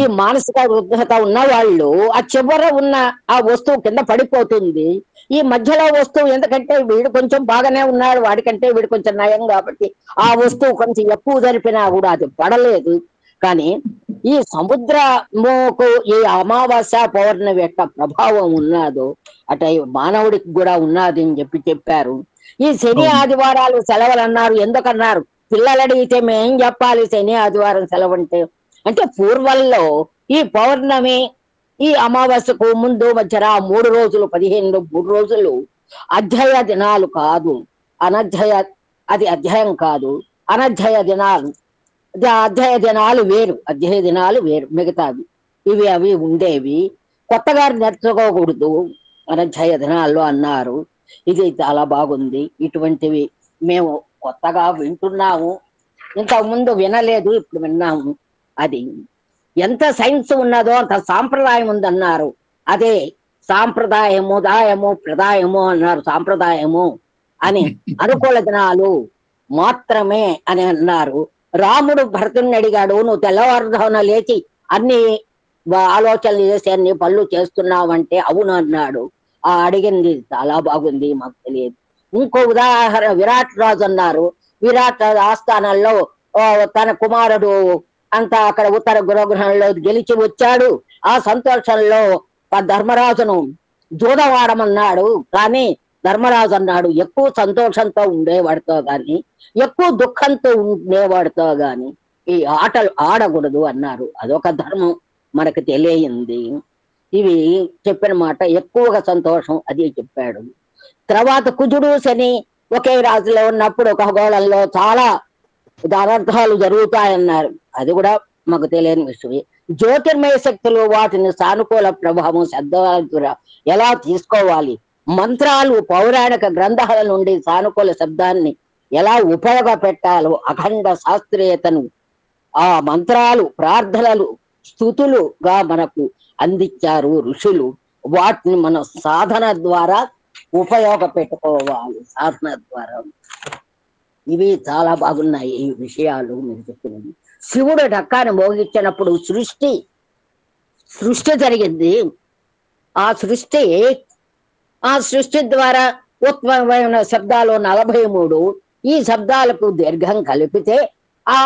S4: ఈ మానసిక రుగ్మత ఉన్న వాళ్ళు ఆ చివర ఉన్న ఆ వస్తువు కింద పడిపోతుంది. ఈ మధ్యలో వస్తువు ఎందుకంటే వీడు కొంచెం బాగానే ఉన్నాడు, వాడికంటే వీడు కొంచెం నయం కాబట్టి ఆ వస్తువు కొంచెం ఎక్కువ జరిపినా కూడా అది పడలేదు. కానీ ఈ సముద్రముకు ఈ అమావాస్య పౌర్ణమి యొక్క ప్రభావం ఉన్నదో అట మానవుడికి కూడా ఉన్నది అని చెప్పారు. ఈ శని ఆదివారాలు సెలవులు అన్నారు. ఎందుకన్నారు? పిల్లలు అడిగితే మేం చెప్పాలి శని ఆదివారం సెలవు అంటే పూర్వంలో ఈ పౌర్ణమి ఈ అమావాస్యకు ముందు మధ్యన 3 రోజులు 3 రోజులు అధ్యయ దినాలు కాదు, అది అధ్యాయం కాదు, అనధ్యయ దినాలు. అధ్యయ దినాలు వేరు, అధ్యయ దినాలు వేరు, మిగతావి ఇవి అవి ఉండేవి. కొత్తగా నేర్చుకోకూడదు అనధ్యయ దినాల్లో అన్నారు. ఇది చాలా బాగుంది. ఇటువంటివి మేము కొత్తగా వింటున్నాము, ఇంతకు ముందు వినలేదు, ఇప్పుడు విన్నాము. అది ఎంత సైన్స్ ఉన్నదో అంత సాంప్రదాయం ఉందన్నారు. అదే సాంప్రదాయము దాయము ప్రదాయము అన్నారు. సాంప్రదాయము అని అనుకూల దినాలు మాత్రమే అని అన్నారు. రాముడు భరతుడిని అడిగాడు, నువ్వు తెల్లవారుజామున లేచి అన్ని ఆలోచనలు చేసి అన్ని పనులు చేస్తున్నావంటే అవును అన్నాడు. ఆ అడిగింది చాలా బాగుంది, మాకు తెలియదు. ఇంకో ఉదాహరణ విరాట్ రాజు అన్నారు. విరాట్ రాజు ఆస్థానంలో తన కుమారుడు అంతా అక్కడ ఉత్తర గృహగ్రహంలో గెలిచి వచ్చాడు. ఆ సంతోషంలో ధర్మరాజును జూదవాడమన్నాడు. కానీ ధర్మరాజు అన్నాడు, ఎక్కువ సంతోషంతో ఉండేవాడితో గాని ఎక్కువ దుఃఖంతో ఉండేవాడితో గాని ఈ ఆటలు ఆడకూడదు అన్నారు. అదొక ధర్మం మనకు తెలియంది. ఇవి చెప్పిన మాట. ఎక్కువగా సంతోషం అది చెప్పాడు. తర్వాత కుజుడు శని ఒకే రాశిలో ఉన్నప్పుడు ఒక ఖగోళంలో చాలా అనర్థాలు జరుగుతాయన్నారు. అది కూడా మాకు తెలియని విషయమే. జ్యోతిర్మయ శక్తులు వాటిని సానుకూల ప్రభావం శబ్దాల ద్వారా ఎలా తీసుకోవాలి, మంత్రాలు పౌరాణిక గ్రంథాల నుండి సానుకూల శబ్దాన్ని ఎలా ఉపయోగపెట్టాలో అఖండ శాస్త్రీయతను ఆ మంత్రాలు ప్రార్థనలు స్తుతులుగా మనకు అందించారు ఋషులు. వాటిని మన సాధన ద్వారా ఉపయోగపెట్టుకోవాలి. సాధన ద్వారా ఇవి చాలా బాగున్నాయి ఈ విషయాలు మీరు చెప్పినవి. శివుడు ఢక్కాన్ని మోగించినప్పుడు సృష్టి జరిగింది. ఆ సృష్టి ద్వారా ఉత్పన్నమైన శబ్దాలు 43. ఈ శబ్దాలకు దీర్ఘం కలిపితే ఆ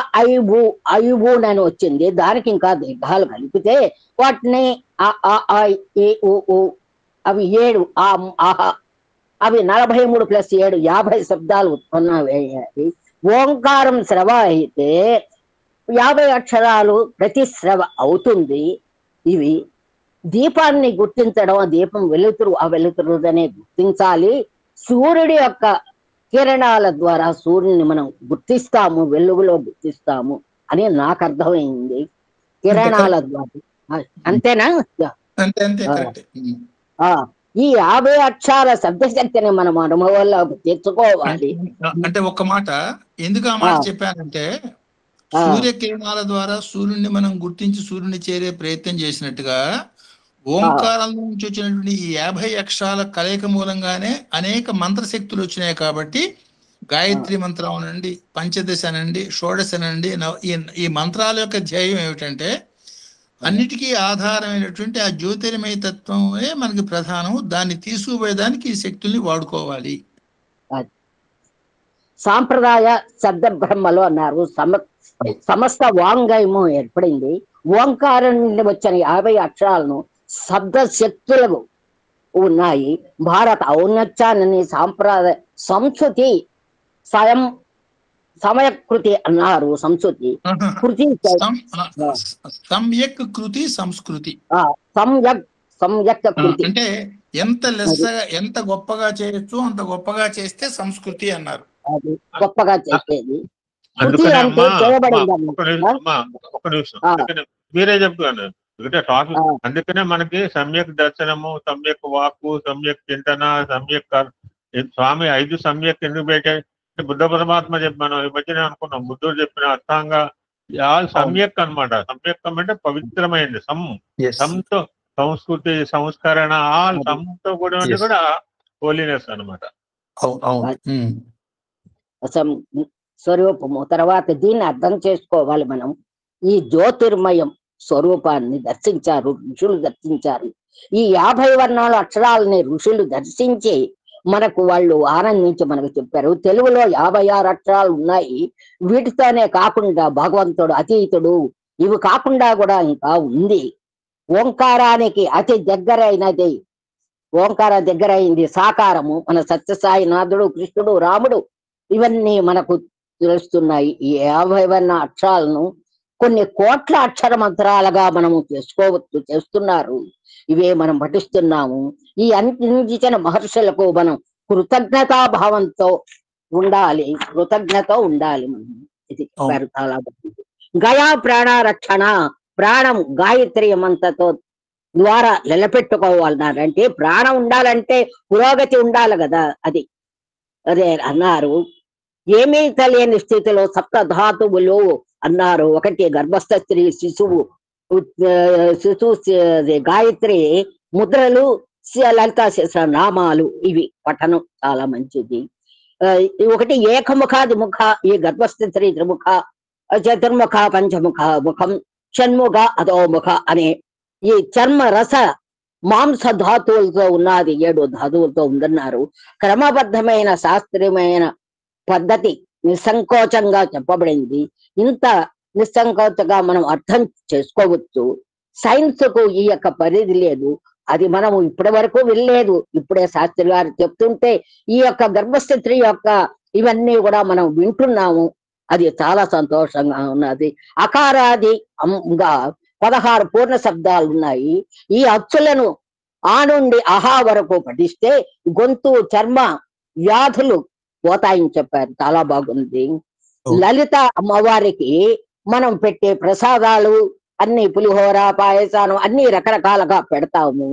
S4: అయుబునని వచ్చింది. దానికి ఇంకా దీర్ఘాలు కలిపితే వాటిని అవి 7 అవి 43 + 7 50 శబ్దాలు ఉత్పన్నమయ్యాయి. ఓంకారం శ్రవ అయితే 50 అక్షరాలు ప్రతి శ్రవ అవుతుంది. ఇవి దీపాన్ని గుర్తించడం, ఆ దీపం వెలుతురు, ఆ వెలుతురునే గుర్తించాలి. సూర్యుడి యొక్క కిరణాల ద్వారా సూర్యుని మనం గుర్తిస్తాము, వెలుగులో గుర్తిస్తాము అని నాకు అర్థమైంది. కిరణాల ద్వారా అంతేనా? ఈ 50 అక్షరాల శబ్దశక్తిని మనం అనుభవంలో తెచ్చుకోవాలి.
S3: అంటే ఒక్క మాట ఎందుకు ఆ మాట చెప్పానంటే, సూర్యకిరణాల ద్వారా సూర్యుడిని మనం గుర్తించి సూర్యుని చేరే ప్రయత్నం చేసినట్టుగా ఓంకారం నుంచి వచ్చినటువంటి ఈ 50 అక్షరాల కలయిక మూలంగానే అనేక మంత్రశక్తులు వచ్చినాయి. కాబట్టి గాయత్రి మంత్రం అనండి, పంచదశ అనండి, షోడశ అనండి, ఈ మంత్రాల యొక్క ధ్యేయం ఏమిటంటే అన్నిటికీ ఆధారమైనటువంటి ఆ జ్యోతిర్మయ తత్వమే మనకి ప్రధానం. దాన్ని తీసుకుపోయేదానికి ఈ శక్తుల్ని వాడుకోవాలి.
S4: సాంప్రదాయ శబ్ద బ్రహ్మలు అన్నారు. సమస్త వాంగయము ఏర్పడింది. ఓంకారం నుండి వచ్చిన 50 అక్షరాలను శబ్ద శక్తులకు ఉన్నాయి. భారత ఔన్నత్యాన్ని సాంప్రదాయ సంస్కృతి సమయకృతి అన్నారు సంస్కృతి. కృతి
S3: సమ్యక్ కృతి సంస్కృతి.
S4: సంయక్ కృతి
S3: అంటే ఎంత గొప్పగా చేయొచ్చు అంత గొప్పగా చేస్తే సంస్కృతి అన్నారు.
S4: అది గొప్పగా చేసేది.
S1: మీరే చెప్తున్నాను ఎందుకంటే టాపిక్. అందుకనే మనకి సమ్యక్ దర్శనము, సమ్యక్ వాక్కు, సమ్యక్ చింతన, సమ్యక్ స్వామి 5 సమ్యక్ ఎందుకు పెట్టాయి? బుద్ధ పరమాత్మ చెప్పాను ఈ మధ్యనే అనుకున్నాం. బుద్ధుడు చెప్పిన అర్థంగా సమ్యక్ అనమాట. సమ్యక్ అంటే పవిత్రమైంది. సంతో సంస్కృతి, సంస్కరణ, సంతో కూడా హోలీనెస్ అనమాట.
S4: స్వరూపము. తర్వాత దీన్ని అర్థం చేసుకోవాలి మనం. ఈ జ్యోతిర్మయం స్వరూపాన్ని దర్శించారు ఋషులు, దర్శించారు. ఈ 50 వర్ణాల అక్షరాలని ఋషులు దర్శించి మనకు వాళ్ళు ఆనందించి మనకు చెప్పారు. తెలుగులో 56 అక్షరాలు ఉన్నాయి. వీటితోనే కాకుండా భగవంతుడు అతీతుడు ఇవి కాకుండా కూడా ఇంకా ఉంది. ఓంకారానికి అతి దగ్గరైనది, ఓంకారం దగ్గరైంది సాకారము మన సత్యసాయినాథుడు, కృష్ణుడు, రాముడు. ఇవన్నీ మనకు తెలుస్తున్నాయి. ఈ 50 వర్ణ అక్షరాలను కొన్ని కోట్ల అక్షర మంత్రాలుగా మనము చేస్తున్నారు. ఇవే మనం పఠిస్తున్నాము. ఈ అందించిన మహర్షులకు మనం కృతజ్ఞతా భావంతో ఉండాలి, కృతజ్ఞత ఉండాలి మనం. ఇది చాలా బాగుంది. గయా ప్రాణారక్షణ, ప్రాణం గాయత్రి మంత్రతో ద్వారా నిలబెట్టుకోవాలన్నారంటే ప్రాణం ఉండాలంటే పురోగతి ఉండాలి కదా. అదే అన్నారు. ఏమీ తెలియని స్థితిలో సప్త ధాతువులు అన్నారు. ఒకటి గర్భస్థ స్త్రీ, శిశువు, గాయత్రి ముద్రలు, లలితా శిశ నామాలు. ఇవి పఠనం చాలా మంచిది. ఒకటి ఏకముఖాది ముఖ, ఈ గర్భస్థ స్త్రీ త్రిముఖ, చతుర్ముఖ, పంచముఖ, ముఖం, షణ్ముఖ, అధోముఖ అనే ఈ చర్మ రస మాంస ధాతువులతో ఉన్నది. 7 ధాతువులతో ఉందన్నారు. క్రమబద్ధమైన శాస్త్రీయమైన పద్ధతి నిస్సంకోచంగా చెప్పబడింది. ఇంత నిస్సంకోచంగా మనం అర్థం చేసుకోవచ్చు. సైన్స్ కు ఈ యొక్క పరిధి లేదు. అది మనము ఇప్పటి వరకు వెళ్ళలేదు. ఇప్పుడే శాస్త్రి గారు చెప్తుంటే ఈ యొక్క గర్భస్థితి యొక్క ఇవన్నీ కూడా మనం వింటున్నాము. అది చాలా సంతోషంగా ఉన్నది. అకారాది 16 పూర్ణ శబ్దాలు ఉన్నాయి. ఈ అచ్చులను ఆ నుండి అహా వరకు పఠిస్తే గొంతు, చర్మ వ్యాధులు పోతాయని చెప్పారు. చాలా బాగుంది. లలిత అమ్మవారికి మనం పెట్టే ప్రసాదాలు అన్ని పులిహోర, పాయసానం అన్ని రకరకాలుగా పెడతాము.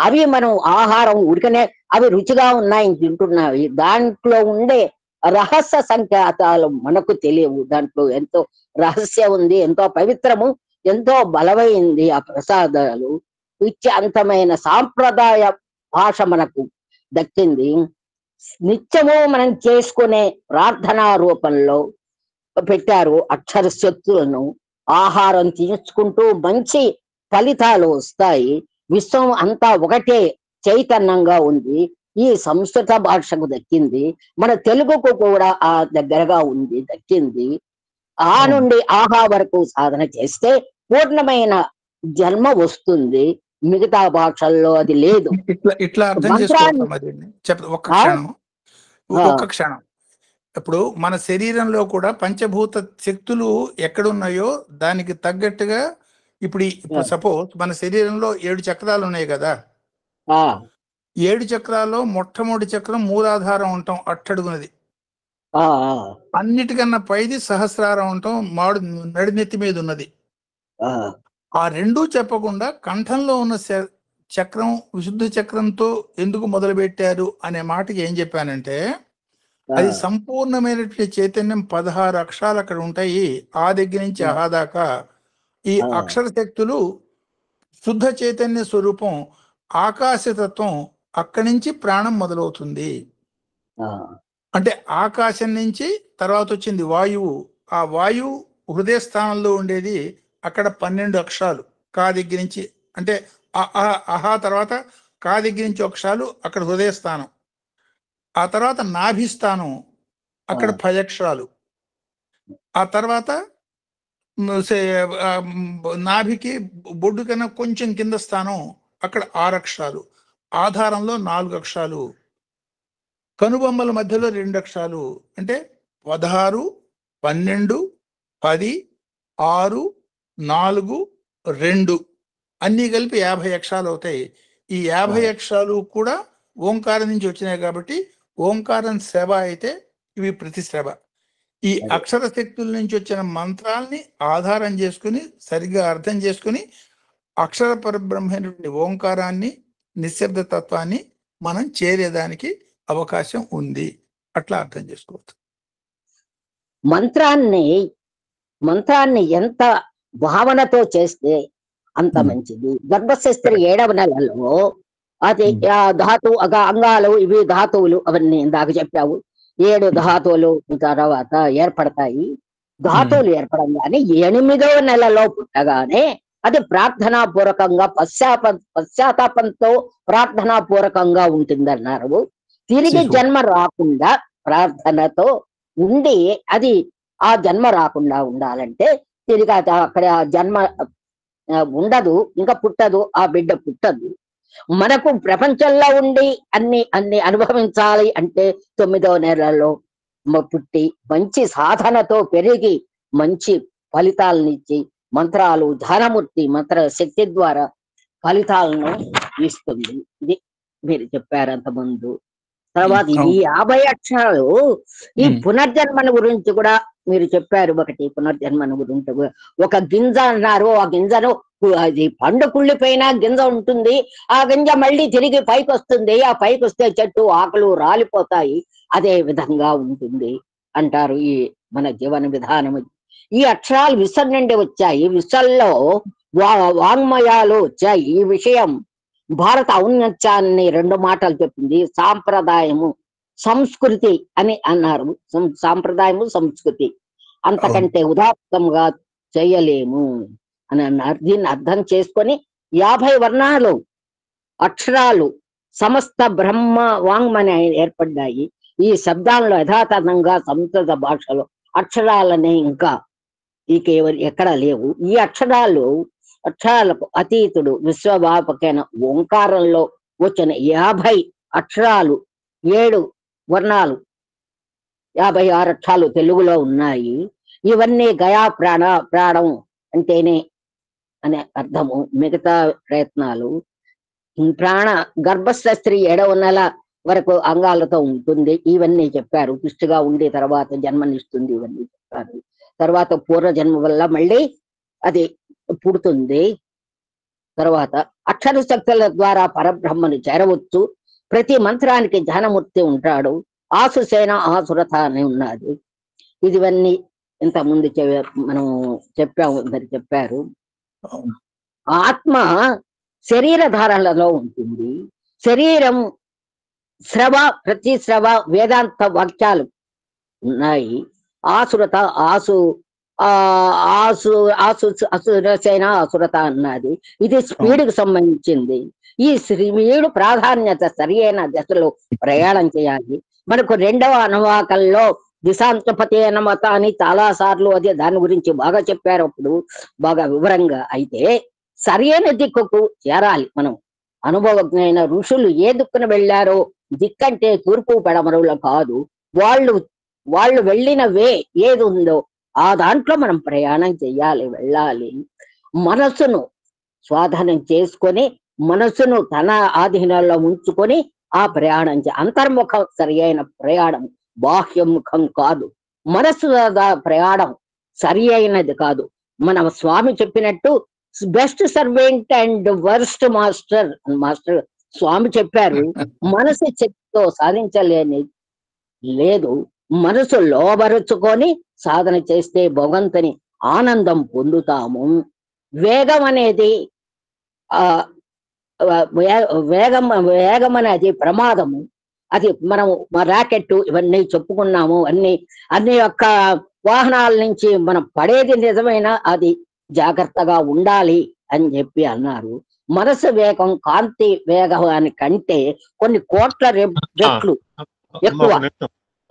S4: అవి మనం ఆహారం ఉడికనే అవి రుచిగా ఉన్నాయని తింటున్నాయి. దాంట్లో ఉండే రహస్య సంకేతాలు మనకు తెలియవు. దాంట్లో ఎంతో రహస్యం ఉంది, ఎంతో పవిత్రము, ఎంతో బలమైంది ఆ ప్రసాదాలు. నిత్యాంతమైన సాంప్రదాయ భాష మనకు దక్కింది. నిత్యము మనం చేసుకునే ప్రార్థనా రూపంలో పెట్టారు అక్షర శక్తులను. ఆహారం తీసుకుంటూ మంచి ఫలితాలు వస్తాయి. విశ్వం అంతా ఒకటే చైతన్యంగా ఉంది. ఈ సంస్కృత భాషకు దక్కింది. మన తెలుగుకు కూడా ఆ దగ్గరగా ఉంది, దక్కింది. ఆ నుండి ఆహా వరకు సాధన చేస్తే పూర్ణమైన జన్మ వస్తుంది. మిగతా భాషల్లో అది లేదు.
S3: ఇట్లా అర్థం చేసుకోవాలి. ఒక్క క్షణం. ఇప్పుడు మన శరీరంలో కూడా పంచభూత శక్తులు ఎక్కడున్నాయో దానికి తగ్గట్టుగా ఇప్పుడు సపోజ్ మన శరీరంలో 7 చక్రాలు ఉన్నాయి కదా. 7 చక్రాల్లో మొట్టమొదటి చక్రం మూలాధారం ఉంటాం, అట్టడుగునది. అన్నిటికన్నా పైది సహస్రారం ఉంటాం, నడినెత్తి మీద ఉన్నది. ఆ రెండూ చెప్పకుండా కంఠంలో ఉన్న చక్రం విశుద్ధ చక్రంతో ఎందుకు మొదలు పెట్టారు అనే మాటకి ఏం చెప్పానంటే, అది సంపూర్ణమైనటువంటి చైతన్యం 16 అక్షరాలు అక్కడ ఉంటాయి. ఆ దగ్గర నుంచి ఆహా దాకా ఈ అక్షర శక్తులు శుద్ధ చైతన్య స్వరూపం ఆకాశతత్వం. అక్కడి నుంచి ప్రాణం మొదలవుతుంది. అంటే ఆకాశం నుంచి తర్వాత వచ్చింది వాయువు. ఆ వాయువు హృదయ స్థానంలో ఉండేది. అక్కడ 12 అక్షరాలు కా దగ్గర నుంచి, అంటే అహా తర్వాత కా దగ్గర నుంచి అక్షరాలు అక్కడ హృదయ స్థానం. ఆ తర్వాత నాభి స్థానం, అక్కడ 10 అక్షరాలు. ఆ తర్వాత నాభికి బొడ్డు కన్నా కొంచెం కింద స్థానం, అక్కడ 6 అక్షరాలు. ఆధారంలో 4 అక్షరాలు. కనుబొమ్మల మధ్యలో 2 అక్షరాలు. అంటే 16 12, 10, 6, 4, 2 అన్నీ కలిపి 50 అక్షరాలు అవుతాయి. ఈ 50 అక్షరాలు కూడా ఓంకారం నుంచి వచ్చినాయి కాబట్టి ఓంకారం శ్రవ అయితే ఇవి ప్రతిశ్రవ. ఈ అక్షర శక్తుల నుంచి వచ్చిన మంత్రాల్ని ఆధారం చేసుకుని సరిగ్గా అర్థం చేసుకుని అక్షర పరబ్రహ్మైనటువంటి ఓంకారాన్ని, నిశ్శబ్ద తత్వాన్ని మనం చేరేదానికి అవకాశం ఉంది. అట్లా అర్థం చేసుకోవచ్చు.
S4: మంత్రాన్ని ఎంత భావనతో చేస్తే అంత మంచిది. గర్భశస్త్రి 7వ నెలలో అది ధాతు అంగాలు, ఇవి ధాతువులు, అవన్నీ ఇందాక చెప్పావు. 7 ధాతువులు తర్వాత ఏర్పడతాయి. ధాతువులు ఏర్పడంగానే 8వ నెలలో పుట్టగానే అది ప్రార్థనాపూర్వకంగా పశ్చాత్తాపంతో ప్రార్థనాపూర్వకంగా ఉంటుందన్నారు. తిరిగి జన్మ రాకుండా ప్రార్థనతో ఉండి అది ఆ జన్మ రాకుండా ఉండాలంటే తిరిగి అక్కడ జన్మ ఉండదు, ఇంకా పుట్టదు, ఆ బిడ్డ పుట్టదు. మనకు ప్రపంచంలో ఉండి అన్ని అనుభవించాలి అంటే 9వ నెలలో పుట్టి మంచి సాధనతో పెరిగి మంచి ఫలితాలనిచ్చి మంత్రాలు, ధ్యానమూర్తి మంత్ర శక్తి ద్వారా ఫలితాలను ఇస్తుంది. ఇది మీరు చెప్పారు అంతకుముందు. తర్వాత ఈ 50 అక్షరాలు ఈ పునర్జన్మను గురించి కూడా మీరు చెప్పారు. ఒకటి పునర్జన్మను గురించి ఒక గింజ అన్నారు. ఆ గింజను అది పండు కుళ్ళిపోయినా గింజ ఉంటుంది, ఆ గింజ మళ్ళీ తిరిగి పైకి వస్తుంది. ఆ పైకి వస్తే చెట్టు ఆకులు రాలిపోతాయి. అదే విధంగా ఉంటుంది అంటారు ఈ మన జీవన విధానం. ఈ అక్షరాలు విశ్వం నుండి వచ్చాయి. విశ్వంలో వాంగ్మయాలు వచ్చాయి. ఈ విషయం భారత ఔన్నత్యాన్ని 2 మాటలు చెప్పింది. సాంప్రదాయము, సంస్కృతి అని అన్నారు. సాంప్రదాయము, సంస్కృతి అంతకంటే ఉదాత్తంగా చేయలేము అని అన్నారు. దీన్ని అర్థం చేసుకొని 50 వర్ణాలు అక్షరాలు సమస్త బ్రహ్మ వాంగ్మని ఏర్పడ్డాయి. ఈ శబ్దాల్లో యథాతథంగా సంస్కృత భాషలో అక్షరాలనే ఇంకా ఎక్కడ లేవు. ఈ అక్షరాలకు అతీతుడు విశ్వవ్యాపకైన ఓంకారంలో వచ్చిన 50 అక్షరాలు, 7 వర్ణాలు, 56 అక్షరాలు తెలుగులో ఉన్నాయి. ఇవన్నీ గయా ప్రాణం అంటేనే అనే అర్థము. మిగతా ప్రయత్నాలు గర్భశస్త్రి 7వ నెల వరకు అంగాలతో ఉంటుంది. ఇవన్నీ చెప్పారు. పుష్టిగా ఉండే తర్వాత జన్మనిస్తుంది, ఇవన్నీ చెప్పారు. తర్వాత పూర్వజన్మ వల్ల మళ్ళీ అది పుడుతుంది. తర్వాత అక్షర శక్తుల ద్వారా పరబ్రహ్మను చేరవచ్చు. ప్రతి మంత్రానికి ధ్యానమూర్తి ఉంటాడు. ఆసుసేన ఆసురత అని ఉన్నది. ఇవన్నీ ఇంత ముందు మనం చెప్పాము, మరి చెప్పారు. ఆత్మ శరీర ధారణలో ఉంటుంది. శరీరం శ్రవ, ప్రతిశ్రవ, వేదాంత వాక్యాలు ఉన్నాయి. ఆసురత, అసురసేన ఆసురత అన్నది. ఇది స్పీడ్కి సంబంధించింది. ఈ స్పీడ్ ప్రాధాన్యత సరి అయిన దశలో ప్రయాణం చేయాలి. మనకు 2వ అనువాకంలో దిశాంతపతి అనమత అని చాలా సార్లు అది దాని గురించి బాగా చెప్పారు అప్పుడు, బాగా వివరంగా. అయితే సరి అయిన దిక్కుకు చేరాలి. మనం అనుభవజ్ఞైన ఋషులు ఏ దిక్కున వెళ్ళారో, దిక్కంటే తూర్పు పడమరులో కాదు, వాళ్ళు వెళ్ళిన ఏది ఉందో ఆ దాంట్లో మనం ప్రయాణం చెయ్యాలి, వెళ్ళాలి. మనసును స్వాధీనం చేసుకొని మనసును తన ఆధీనంలో ఉంచుకొని ఆ ప్రయాణం అంతర్ముఖం సరి అయిన ప్రయాణం, బాహ్యముఖం కాదు. మనసు ప్రయాణం సరి అయినది కాదు. మన స్వామి చెప్పినట్టు best servant and worst master స్వామి చెప్పారు. మనసు శక్తితో సాధించలేని లేదు. మనసు లోబరుచుకొని సాధన చేస్తే భగవంతుని ఆనందం పొందుతాము. వేగం అనేది వేగం అనేది ప్రమాదము. అది మనం రాకెట్ ఇవన్నీ చెప్పుకున్నాము. అన్ని యొక్క వాహనాల నుంచి మనం పడేది నిజమైన అది జాగ్రత్తగా ఉండాలి అని చెప్పి అన్నారు. మనసు వేగం కాంతి వేగాని కంటే కొన్ని కోట్ల రెట్లు ఎక్కువ.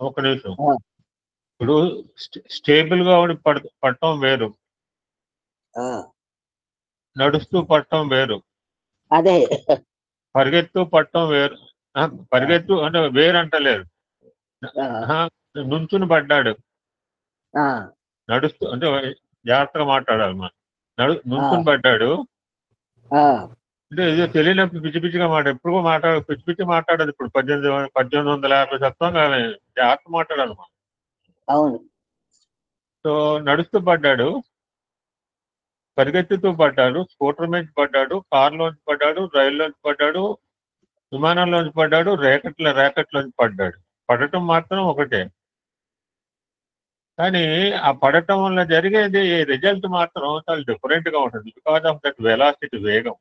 S1: ఒక నిమిషం. ఇప్పుడు స్టేబుల్ గా ఉండి పట్టడం వేరు, నడుస్తూ పట్టడం వేరు,
S4: అదే
S1: పరిగెత్తు పట్టడం వేరు. పరిగెత్తు అంటే వేరు అంటలేదు, నుంచుని పడ్డాడు
S4: ఆ,
S1: నడుస్తూ అంటే జాగ్రత్తగా మాట్లాడాలి మనం. నుంచుని పడ్డాడు
S4: ఆ,
S1: అంటే ఏదో తెలియనప్పుడు పిచ్చి పిచ్చిగా ఎప్పుడు పిచ్చి పిచ్చి మాట్లాడదు. ఇప్పుడు 1850 శతం కానీ జాగ్రత్త మాట్లాడాలి మనం.
S4: అవును.
S1: సో నడుస్తూ పడ్డాడు, పరిగెత్తుతూ పడ్డాడు, స్కూటర్ మీద పడ్డాడు, కారులోంచి పడ్డాడు, రైల్లోంచి పడ్డాడు, విమానంలోంచి పడ్డాడు, ర్యాకెట్లోంచి పడ్డాడు. పడటం మాత్రం ఒకటే, కానీ ఆ పడటం వల్ల జరిగేది రిజల్ట్ మాత్రం చాలా డిఫరెంట్ గా ఉంటుంది. బికాస్ ఆఫ్ దట్ వెలాసిటీ, వేగం.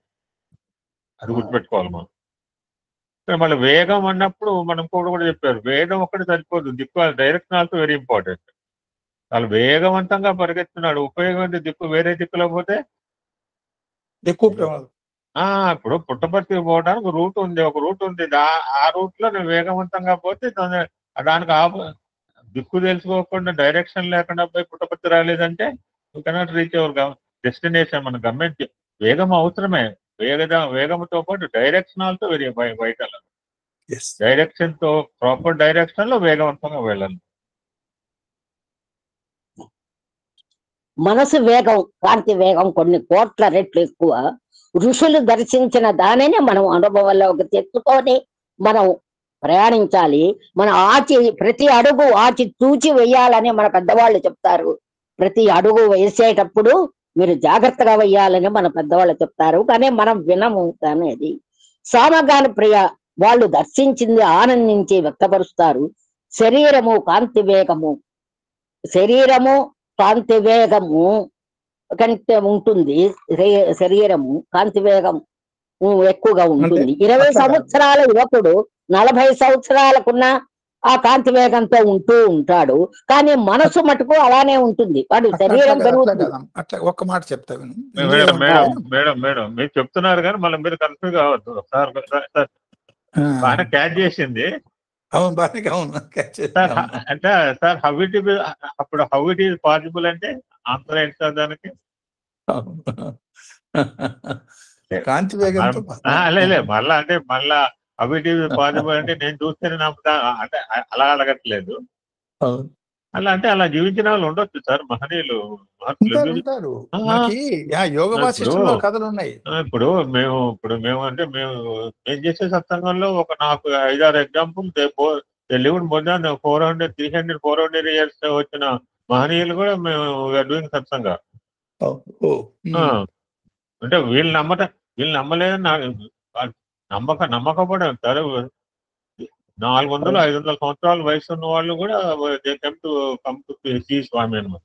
S1: అది గుర్తుపెట్టుకోవాలి మనం. మళ్ళీ వేగం అన్నప్పుడు మనం కూడా చెప్పారు, వేగం ఒక్కటి సరిపోదు, దిక్కు డైరెక్షన్ ఆల్సో వెరీ ఇంపార్టెంట్. వాళ్ళు వేగవంతంగా పరిగెత్తున్నాడు, ఉపయోగం దిక్కు వేరే దిక్కులో పోతే
S3: ఎక్కువ ప్రమాదం.
S1: ఇప్పుడు పుట్టపర్తి పోవడానికి రూట్ ఉంది, ఒక రూట్ ఉంది. ఆ రూట్ లో నేను వేగవంతంగా పోతే దానికి దిక్కు తెలుసుకోకుండా డైరెక్షన్ లేకుండా పోయి పుట్టపర్తి రాలేదంటే you cannot reach our destination. మన గమ్యం. వేగం అవసరమే, వేగంతో పాటు direction also very vital. Direction తో ప్రాపర్ డైరెక్షన్ లో వేగవంతంగా వెళ్ళాలి.
S4: మనసు వేగం, కాంతి వేగం కొన్ని కోట్ల రెట్లు ఎక్కువ. ఋషులు దర్శించిన దానిని మనం అనుభవంలోకి తెచ్చుకొని మనం ప్రయాణించాలి. మనం ప్రతి అడుగు ఆచి తూచి వేయాలని మన పెద్దవాళ్ళు చెప్తారు. ప్రతి అడుగు వేసేటప్పుడు మీరు జాగ్రత్తగా వేయాలని మన పెద్దవాళ్ళు చెప్తారు, కానీ మనం వినము. అనేది సామగాన ప్రియ వాళ్ళు దర్శించింది ఆనందించి వ్యక్తపరుస్తారు. శరీరము కాంతి వేగము కంటే ఉంటుంది. శరీరము కాంతి వేగం ఎక్కువగా ఉంటుంది. 20 సంవత్సరాల యువకుడు 40 సంవత్సరాలకున్న ఆ కాంతి వేగంతో ఉంటాడు, కానీ మనసు మటుకు అలానే ఉంటుంది. వాడు శరీరం పెరుగుతుంది.
S3: అట్లా ఒక్క మాట చెప్తా విను.
S1: మేడం మీరు చెప్తున్నారు కానీ మళ్ళీ మీరు కన్ఫ్యూజ్ కావద్దు. బాగా క్యాచ్ చేసింది.
S3: అవును, బాగా అవును.
S1: అంటే sir how it is possible అంటే ఆన్సర్ ఏంటి సార్ దానికి?
S3: కాంతి వేగంతో
S1: మళ్ళా హౌ ఇట్ ఈస్ పాసిబుల్ అంటే నేను చూస్తేనే నమ్ముతా అంటే అలా అడగట్లేదు. అలా జీవించిన వాళ్ళు ఉండొచ్చు సార్, మహనీయులు.
S3: యోగ వాసిష్ఠంలో కథలు ఉన్నాయి.
S1: ఇప్పుడు మేము అంటే మేము చేసే సత్సంగంలో నాకు 5-6 example lived more than 400 years వచ్చిన మహనీయులు కూడా మేము డూయింగ్ సత్సంగా. అంటే వీళ్ళు నమ్మలేదని నమ్మకపోవడం సార్. 400-500 సంవత్సరాల వయసు ఉన్న వాళ్ళు కూడా కమ్ టు సీ స్వామి అనమాట.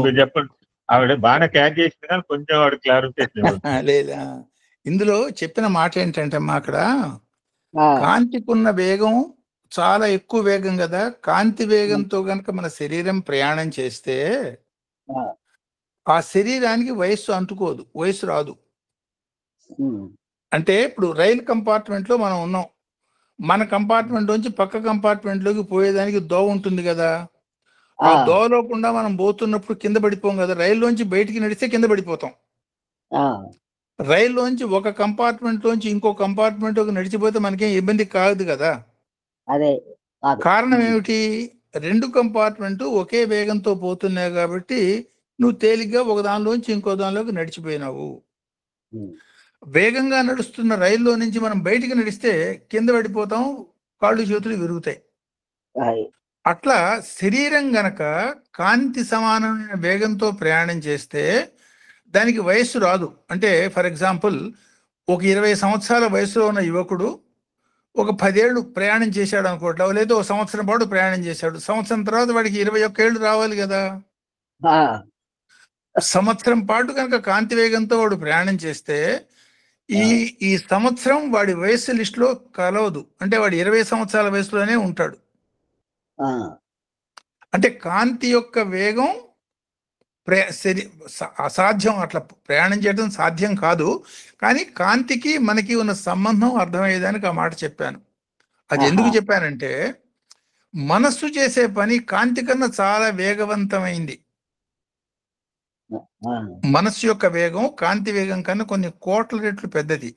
S1: మీరు చెప్పండి. ఆవిడ బాగా క్యాచ్ చేసింది కానీ కొంచెం ఆవిడ క్లారిఫికేషన్
S3: లేదా. ఇందులో చెప్పిన మాట ఏంటంటే అక్కడ కాంతికున్న వేగం చాలా ఎక్కువ వేగం కదా. కాంతి వేగంతో గనక మన శరీరం ప్రయాణం చేస్తే ఆ శరీరానికి వయస్సు అంటుకోదు, వయసు రాదు. అంటే ఇప్పుడు రైలు కంపార్ట్మెంట్ లో మనం ఉన్నాం, మన కంపార్ట్మెంట్ నుంచి పక్క కంపార్ట్మెంట్ లోకి పోయేదానికి దోవ ఉంటుంది కదా. ఆ దోవలోకుండా మనం పోతున్నప్పుడు కింద పడిపోం కదా. రైల్లోంచి బయటికి నడిస్తే కింద పడిపోతాం. రైల్లోంచి ఒక కంపార్ట్మెంట్ లోంచి ఇంకో కంపార్ట్మెంట్ నడిచిపోతే మనకేం ఇబ్బంది కాదు కదా. కారణం ఏమిటి? 2 కంపార్ట్మెంట్ ఒకే వేగంతో పోతున్నాయి కాబట్టి నువ్వు తేలిగ్గా ఒక దానిలోంచి ఇంకో దానిలోకి నడిచిపోయినావు. వేగంగా నడుస్తున్న రైల్లో నుంచి మనం బయటికి నడిస్తే కింద పడిపోతాం, కాళ్ళు చేతులు విరుగుతాయి. అట్లా శరీరం గనక కాంతి సమానమైన వేగంతో ప్రయాణం చేస్తే దానికి వయస్సు రాదు. అంటే ఫర్ ఎగ్జాంపుల్ ఒక 20 సంవత్సరాల వయసులో ఉన్న యువకుడు ఒక 10 ఏళ్ళు ప్రయాణం చేశాడు అనుకోవట్లా, లేదా ఒక సంవత్సరం పాటు ప్రయాణం చేశాడు. సంవత్సరం తర్వాత వాడికి 21 ఏళ్ళు రావాలి కదా. సంవత్సరం పాటు కనుక కాంతి వేగంతో వాడు ప్రయాణం చేస్తే ఈ సంవత్సరం వాడి వయస్సు లిస్టులో కలవదు. అంటే వాడు 20 సంవత్సరాల వయసులోనే ఉంటాడు. అంటే కాంతి యొక్క వేగం అసాధ్యం, అట్లా ప్రయాణం చేయడం సాధ్యం కాదు. కానీ కాంతికి మనకి ఉన్న సంబంధం అర్థమయ్యేదానికి ఆ మాట చెప్పాను. అది ఎందుకు చెప్పానంటే మనస్సు చేసే పని కాంతి కన్నా చాలా వేగవంతమైంది. మనస్సు యొక్క వేగం కాంతి వేగం కన్నా కొన్ని కోట్ల రెట్లు పెద్దది.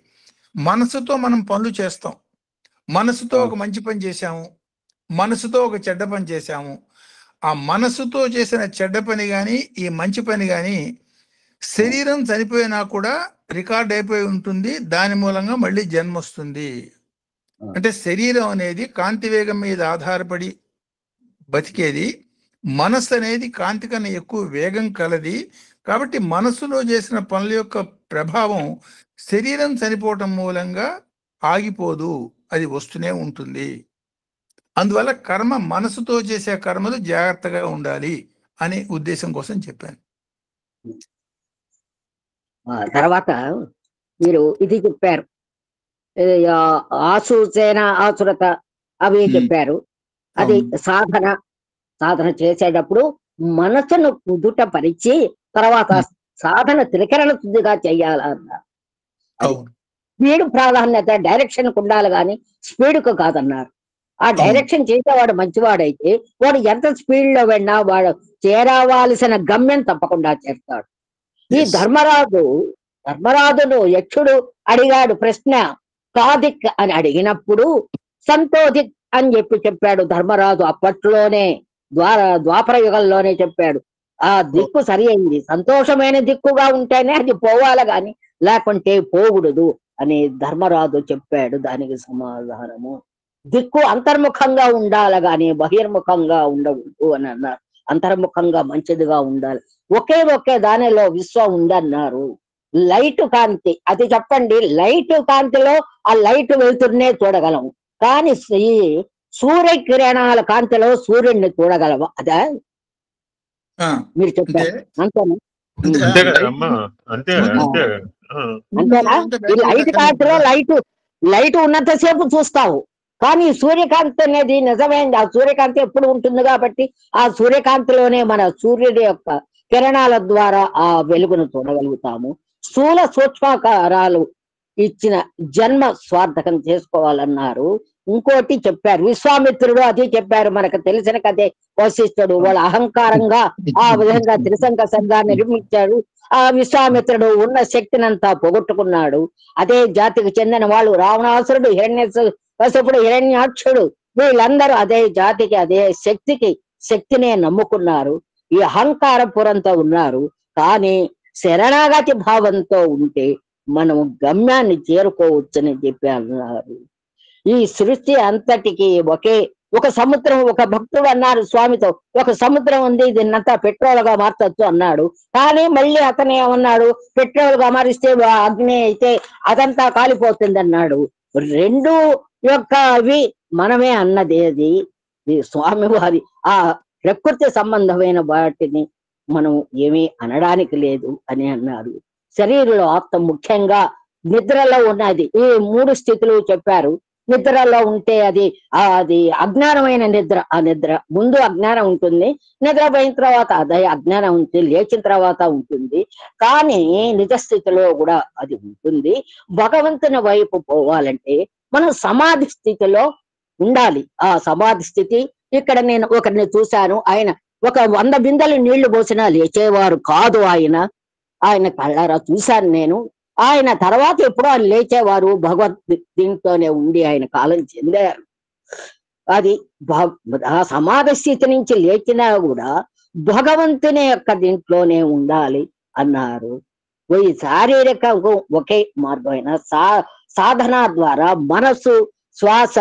S3: మనసుతో మనం పనులు చేస్తాం. మనసుతో ఒక మంచి పని చేశాము, మనసుతో ఒక చెడ్డ పని చేశాము. ఆ మనసుతో చేసిన చెడ్డ పని కానీ ఈ మంచి పని కానీ శరీరం చనిపోయినా కూడా రికార్డ్ అయిపోయి ఉంటుంది, దాని మూలంగా మళ్ళీ జన్మ వస్తుంది. అంటే శరీరం అనేది కాంతి వేగం మీద ఆధారపడి బతికేది, మనస్సు అనేది కాంతి కన్నా ఎక్కువ వేగం కలది. కాబట్టి మనస్సులో చేసిన పనుల యొక్క ప్రభావం శరీరం చనిపోవటం మూలంగా ఆగిపోదు, అది వస్తూనే ఉంటుంది. అందువల్ల కర్మ మనసుతో చేసే కర్మలు జాగ్రత్తగా ఉండాలి అనే ఉద్దేశం కోసం చెప్పాను.
S4: తర్వాత మీరు ఇది చెప్పారు, ఆసూచేన ఆసురత అవి చెప్పారు. అది సాధన చేసేటప్పుడు మనసును కుదుట పరిచి తర్వాత సాధన త్రికరణ శుద్ధిగా చెయ్యాలన్నారు. స్పీడ్ ప్రాధాన్యత డైరెక్షన్ కు ఉండాలి కానీ స్పీడ్కు కాదన్నారు. ఆ డైరెక్షన్ చేసేవాడు మంచివాడైతే వాడు ఎంత స్పీడ్ లో వెళ్ళినా వాడు చేరవలసిన గమ్యం తప్పకుండా చేస్తాడు. ఈ ధర్మరాజును యక్షుడు అడిగాడు ప్రశ్న, కాదిక్ అని అడిగినప్పుడు సంతోదిక్ అని చెప్పాడు ధర్మరాజు. అప్పట్లోనే ద్వాపర యుగంలోనే చెప్పాడు. ఆ దిక్కు సరి అయింది, సంతోషమైన దిక్కుగా ఉంటేనే అది పోవాలి గాని లేకుంటే పోకూడదు అని ధర్మరాజు చెప్పాడు. దానికి సమాధానము దిక్కు అంతర్ముఖంగా ఉండాలి గాని బహిర్ముఖంగా ఉండకూడదు అని అన్నారు. అంతర్ముఖంగా మంచిదిగా ఉండాలి. ఒకే దానిలో విశ్వం ఉందన్నారు. లైట్ కాంతి అది చెప్పండి, లైట్ కాంతిలో ఆ లైట్ వెళ్తున్నే చూడగలం, కానీ ఈ సూర్యకిరణాల కాంతిలో సూర్యుడిని చూడగలవా? అదా మీరు చెప్పారు, అంతేనా? అంతేనా? ఈ లైట్ కాంతిలో లైట్ ఉన్నంతసేపు చూస్తావు, కానీ సూర్యకాంతి అనేది నిజమైంది. ఆ సూర్యకాంతి ఎప్పుడు ఉంటుంది కాబట్టి ఆ సూర్యకాంతిలోనే మన సూర్యుడి యొక్క కిరణాల ద్వారా ఆ వెలుగును చూడగలుగుతాము. స్థూల సూక్ష్మాకారాలు ఇచ్చిన జన్మ స్వార్థకం చేసుకోవాలన్నారు. ఇంకోటి చెప్పారు విశ్వామిత్రుడు, అది చెప్పారు. మనకు తెలిసిన కథే వశిష్ఠుడు. వాళ్ళ అహంకారంగా ఆ విధంగా త్రిశంక సంఘాన్ని నిర్మించాడు. ఆ విశ్వామిత్రుడు ఉన్న శక్తినంతా పోగొట్టుకున్నాడు. అదే జాతికి చెందిన వాళ్ళు రావణాసురుడు, హిరణ్యకశిపుడు, హిరణ్యాక్షుడు, వీళ్ళందరూ అదే జాతికి అదే శక్తినే నమ్ముకున్నారు. ఈ అహంకార పురంతో ఉన్నారు. కానీ శరణాగతి భావంతో ఉంటే మనము గమ్యాన్ని చేరుకోవచ్చని చెప్పి అన్నారు. ఈ సృష్టి అంతటికి ఒక సముద్రం, ఒక భక్తుడు అన్నారు స్వామితో, ఒక సముద్రం ఉంది, దీన్నంతా పెట్రోల్ గా మార్చొచ్చు అన్నాడు. కానీ మళ్ళీ అతను ఏమన్నాడు, పెట్రోల్ గా మారిస్తే అగ్ని అయితే అదంతా కాలిపోతుంది అన్నాడు. రెండు యొక్క అవి మనమే అన్నది అది స్వామి వారి ఆ ప్రకృతి సంబంధమైన వాటిని మనం ఏమీ అనడానికి లేదు అని అన్నారు. శరీరంలో ఆత్మ ముఖ్యంగా నిద్రలో ఉన్నది. ఈ 3 స్థితులు చెప్పారు. నిద్రలో ఉంటే అది అజ్ఞానమైన నిద్ర. ఆ నిద్ర ముందు అజ్ఞానం ఉంటుంది, నిద్రపోయిన తర్వాత అదే అజ్ఞానం ఉంటుంది, లేచిన తర్వాత ఉంటుంది. కానీ నిజస్థితిలో కూడా అది ఉంటుంది. భగవంతుని వైపు పోవాలంటే మనం సమాధి స్థితిలో ఉండాలి. ఆ సమాధి స్థితి ఇక్కడ నేను ఒకరిని చూశాను, ఆయన 100 బిందెలు నీళ్లు పోసినా లేచేవారు కాదు. ఆయన కళ్ళారా చూశాను నేను. ఆయన తర్వాత ఎప్పుడో ఆయన లేచేవారు, భగవద్ దీంట్లోనే ఉండి ఆయన కాలం చెందారు. అది ఆ సమాధి స్థితి నుంచి లేచినా కూడా భగవంతుని యొక్క దీంట్లోనే ఉండాలి అన్నారు. ఈ శారీరక ఒకే మార్గమైన సాధన ద్వారా మనసు, శ్వాస,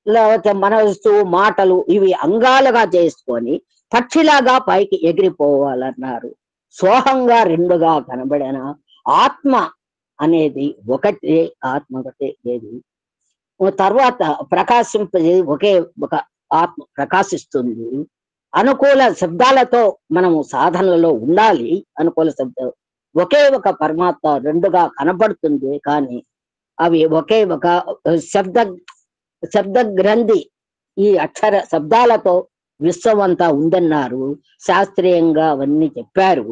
S4: లేకపోతే మనసు, మాటలు ఇవి అంగాలుగా చేసుకొని పక్షిలాగా పైకి ఎగిరిపోవాలన్నారు. సోహంగా 2గా కనబడిన ఆత్మ అనేది ఒకటే, ఆత్మ ఒకటే లేదు. తర్వాత ప్రకాశింపజేది ఒక ఆత్మ ప్రకాశిస్తుంది. అనుకూల శబ్దాలతో మనము సాధనలో ఉండాలి. అనుకూల శబ్దం ఒకే ఒక పరమాత్మ 2గా కనబడుతుంది, కానీ అవి ఒకే ఒక శబ్ద గ్రంథి, ఈ అక్షర శబ్దాలతో విశ్వం అంతా ఉందన్నారు. శాస్త్రీయంగా అవన్నీ చెప్పారు.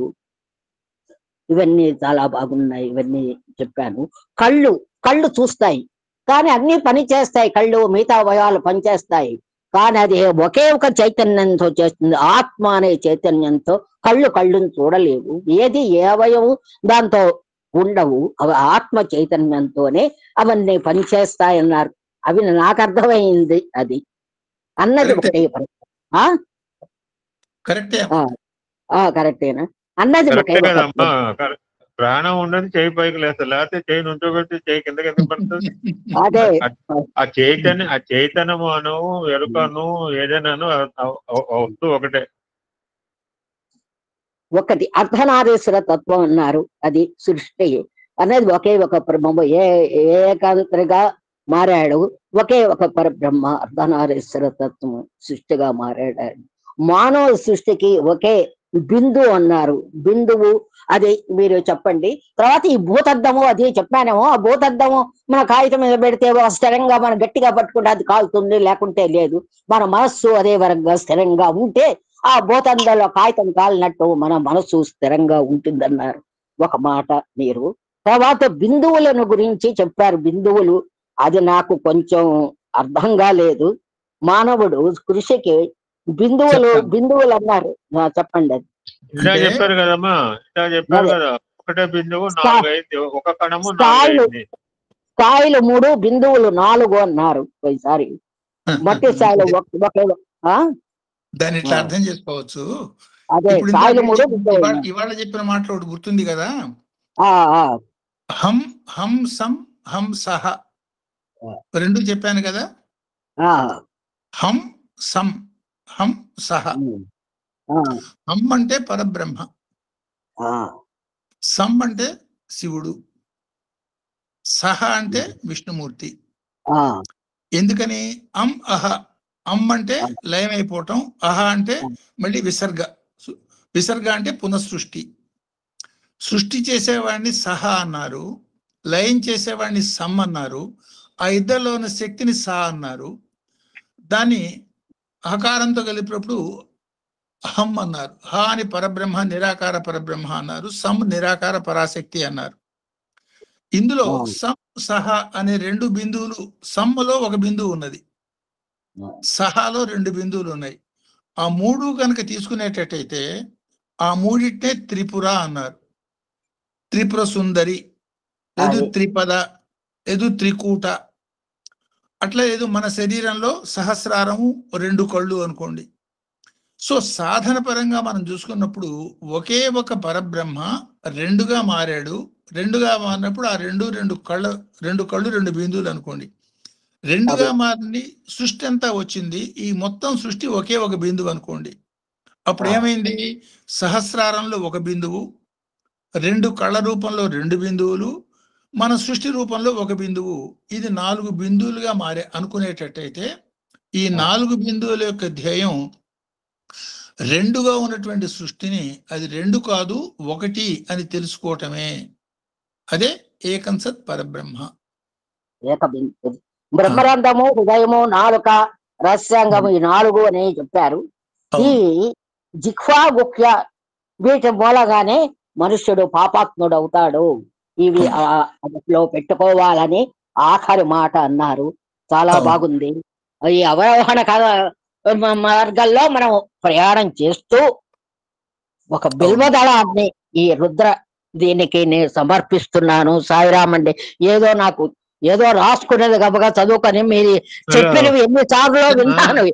S4: ఇవన్నీ చాలా బాగున్నాయి, ఇవన్నీ చెప్పాను. కళ్ళు చూస్తాయి కానీ అన్ని పని చేస్తాయి. కళ్ళు మిగతా అవయవాలు పనిచేస్తాయి, కానీ అది ఒకే ఒక చైతన్యంతో చేస్తుంది. ఆత్మ అనే చైతన్యంతో కళ్ళుని చూడలేవు. ఏది ఏ అవయవం దాంతో ఉండవు. అవి ఆత్మ చైతన్యంతోనే అవన్నీ పనిచేస్తాయన్నారు. అవి నాకు అర్థమైంది. అది అన్నది ఒకటే
S3: కరెక్టే.
S4: కరెక్టేనా అన్నది
S1: కరెక్టే కదమ్మా. ప్రాణం ఉండదు చేయి పైకి లేస్తుంది, లేకపోతే చేయి నుంచోబెట్టి చేయి కిందకి ఎందుకు పడుతుంది?
S4: అదే
S1: ఆ చైతన్యము అను ఎరుకను ఏదైనాను వస్తూ ఒకటే.
S4: ఒకటి అర్ధనారీశ్వర తత్వం అన్నారు, అది సృష్టి అనేది ఒకే ఒక బ్రహ్మ, ఏకాంతగా మారాడు, ఒకే ఒక పరబ్రహ్మ అర్ధనారీశ్వర తత్వం సృష్టిగా మారాడు. మానవ సృష్టికి ఒకే బిందువు అన్నారు, బిందువు అది మీరు చెప్పండి. తర్వాత ఈ భూతద్దము అది చెప్పానేమో, ఆ భూతద్దము మన కాగితం మీద పెడితే స్థిరంగా మనం గట్టిగా పట్టుకుంటే అది కాలుతుంది, లేకుంటే లేదు. మన మనస్సు అదే వరంగా స్థిరంగా ఉంటే ఆ భూతంలో కాగితం కాలినట్టు మన మనస్సు స్థిరంగా ఉంటుందన్నారు ఒక మాట మీరు. తర్వాత బిందువులను గురించి చెప్పారు, బిందువులు అది నాకు కొంచెం అర్థం కాలేదు. మానవుడు కృషికి బిందువులు అన్నారు, చెప్పండి అది.
S1: ఇలా చెప్పారు కదమ్మా, ఇలా చెప్పారు కదా, ఒకటే బిందువు 4 అయింది, ఒక కణము 4 అయింది.
S4: స్థాయిలు 3 బిందువులు 4 అన్నారు ఈసారి. మట్టి స్థాయిలో
S3: దాన్ని ఇట్లా అర్థం చేసుకోవచ్చు.
S4: అదే స్థాయిలు 3 బిందువులు.
S3: ఇవాళ చెప్పిన మాటలు ఒకటి గుర్తుంది కదా, హం హం సం హం సహ 2 చెప్పాను కదా. హం సం హం సహ. హం అంటే పరబ్రహ్మ, సం అంటే శివుడు, సహ అంటే విష్ణుమూర్తి. ఎందుకని అం అహ, అం అంటే లయం అయిపోవటం, అహ అంటే మళ్ళీ విసర్గ అంటే పునఃసృష్టి. సృష్టి చేసేవాడిని సహ అన్నారు, లయం చేసేవాడిని సమ్ అన్నారు, ఆ ఇద్దరిలో ఉన్న శక్తిని సహ అన్నారు. దాన్ని అహకారంతో కలిపినప్పుడు హం అన్నారు. హ అని పరబ్రహ్మ నిరాకార పరబ్రహ్మ అన్నారు, సమ్ నిరాకార పరాశక్తి అన్నారు. ఇందులో సమ్ సహ అనే 2 బిందువులు, సమ్మలో ఒక బిందువు ఉన్నది, సహాలో 2 బిందువులు ఉన్నాయి. ఆ 3 కనుక తీసుకునేటట్టయితే ఆ 3టినే త్రిపుర అన్నారు. త్రిపుర సుందరి, లేదు త్రిపద, లేదు త్రికూట. అట్లా లేదు మన శరీరంలో సహస్రారము 2 కళ్ళు అనుకోండి. సో సాధన పరంగా మనం చూసుకున్నప్పుడు ఒకే ఒక పరబ్రహ్మ 2గా మారాడు. 2గా మారినప్పుడు ఆ 2 కళ్ళు 2 బిందువులు అనుకోండి. 2గా మారింది, సృష్టి అంతా వచ్చింది. ఈ మొత్తం సృష్టి ఒకే ఒక బిందువు అనుకోండి. అప్పుడు ఏమైంది? సహస్రారంలో 1 బిందువు, 2 కళ్ళ రూపంలో 2 బిందువులు, మన సృష్టి రూపంలో 1 బిందువు. ఇది 4 బిందువులుగా అనుకునేటట్టయితే ఈ 4 బిందువుల యొక్క ధ్యేయం 2గా ఉన్నటువంటి సృష్టిని అది 2 కాదు 1 అని తెలుసుకోవటమే. అదే ఏకంసత్ పరబ్రహ్మ.
S4: బ్రహ్మరంధము, హృదయము, నాలుక, రహస్యాంగము, ఈ 4 అని చెప్పారు. ఈ జిహ్వా గుహ్య వీటి మూలగానే మనుష్యుడు పాపాత్ముడు అవుతాడు. ఇవి అదుపులో పెట్టుకోవాలని ఆఖరి మాట అన్నారు. చాలా బాగుంది. ఈ అవరోహణ మార్గాల్లో మనం ప్రయాణం చేస్తూ ఒక బిల్వదళాన్ని ఈ రుద్ర దీనికి నేను సమర్పిస్తున్నాను. సాయిరామ్ అండి. ఏదో రాసుకునేది గబగా చదువుకొని మీరు చెప్పినవి ఎన్నిసార్లు వింటాను.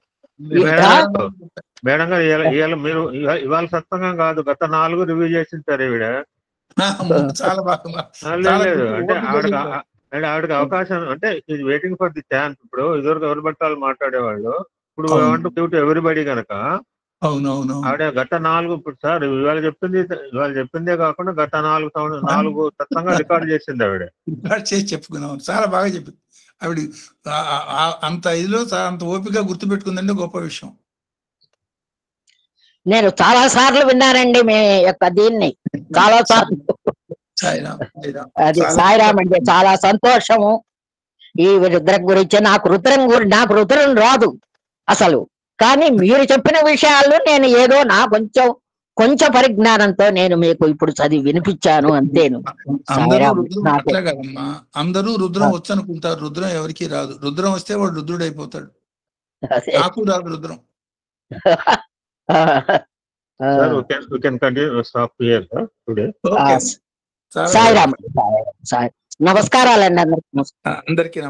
S1: మేడం గారు మీరు ఇవాళ సత్సంగం కాదు, గత 4 రివ్యూ చేసింటారు ఈవిడ.
S3: చాలా బాగా
S1: లేదు అంటే ఆవిడకి అవకాశం, అంటే ఇది వెయిటింగ్ ఫర్ ది ఛాన్స్. ఇప్పుడు ఇదివరకు ఎవరు పట్టాలు మాట్లాడేవాళ్ళు, ఇప్పుడు ఎవరిబడి కనుక
S3: అవునవును
S1: ఆవిడ గత 4 ఇప్పుడు సార్ ఇవాళ చెప్పిందే కాకుండా గత 4 సత్సంగా రికార్డు చేసింది ఆవిడ.
S3: రికార్డ్ చేసి చెప్పుకున్నాం. చాలా బాగా చెప్పింది ఆవిడ. అంత ఇదిలో అంత ఓపిక గుర్తుపెట్టుకుందంటే గొప్ప విషయం.
S4: నేను చాలా సార్లు విన్నానండి మీ యొక్క దీన్ని, చాలా సార్లు. అది సాయిరామ్ అంటే చాలా సంతోషము. ఈ రుద్రం గురించి నాకు రుద్రం రాదు అసలు, కానీ మీరు చెప్పిన విషయాలు నేను ఏదో నా కొంచెం పరిజ్ఞానంతో నేను మీకు ఇప్పుడు చదివి వినిపించాను అంతేను.
S3: అందరూ రుద్రం వచ్చు అనుకుంటారు, రుద్రం ఎవరికి రాదు. రుద్రం వస్తే వాడు రుద్రుడు అయిపోతాడు. నాకు రాదు రుద్రం.
S4: సాయిరామ్. నమస్కారాలండి అందరికీ.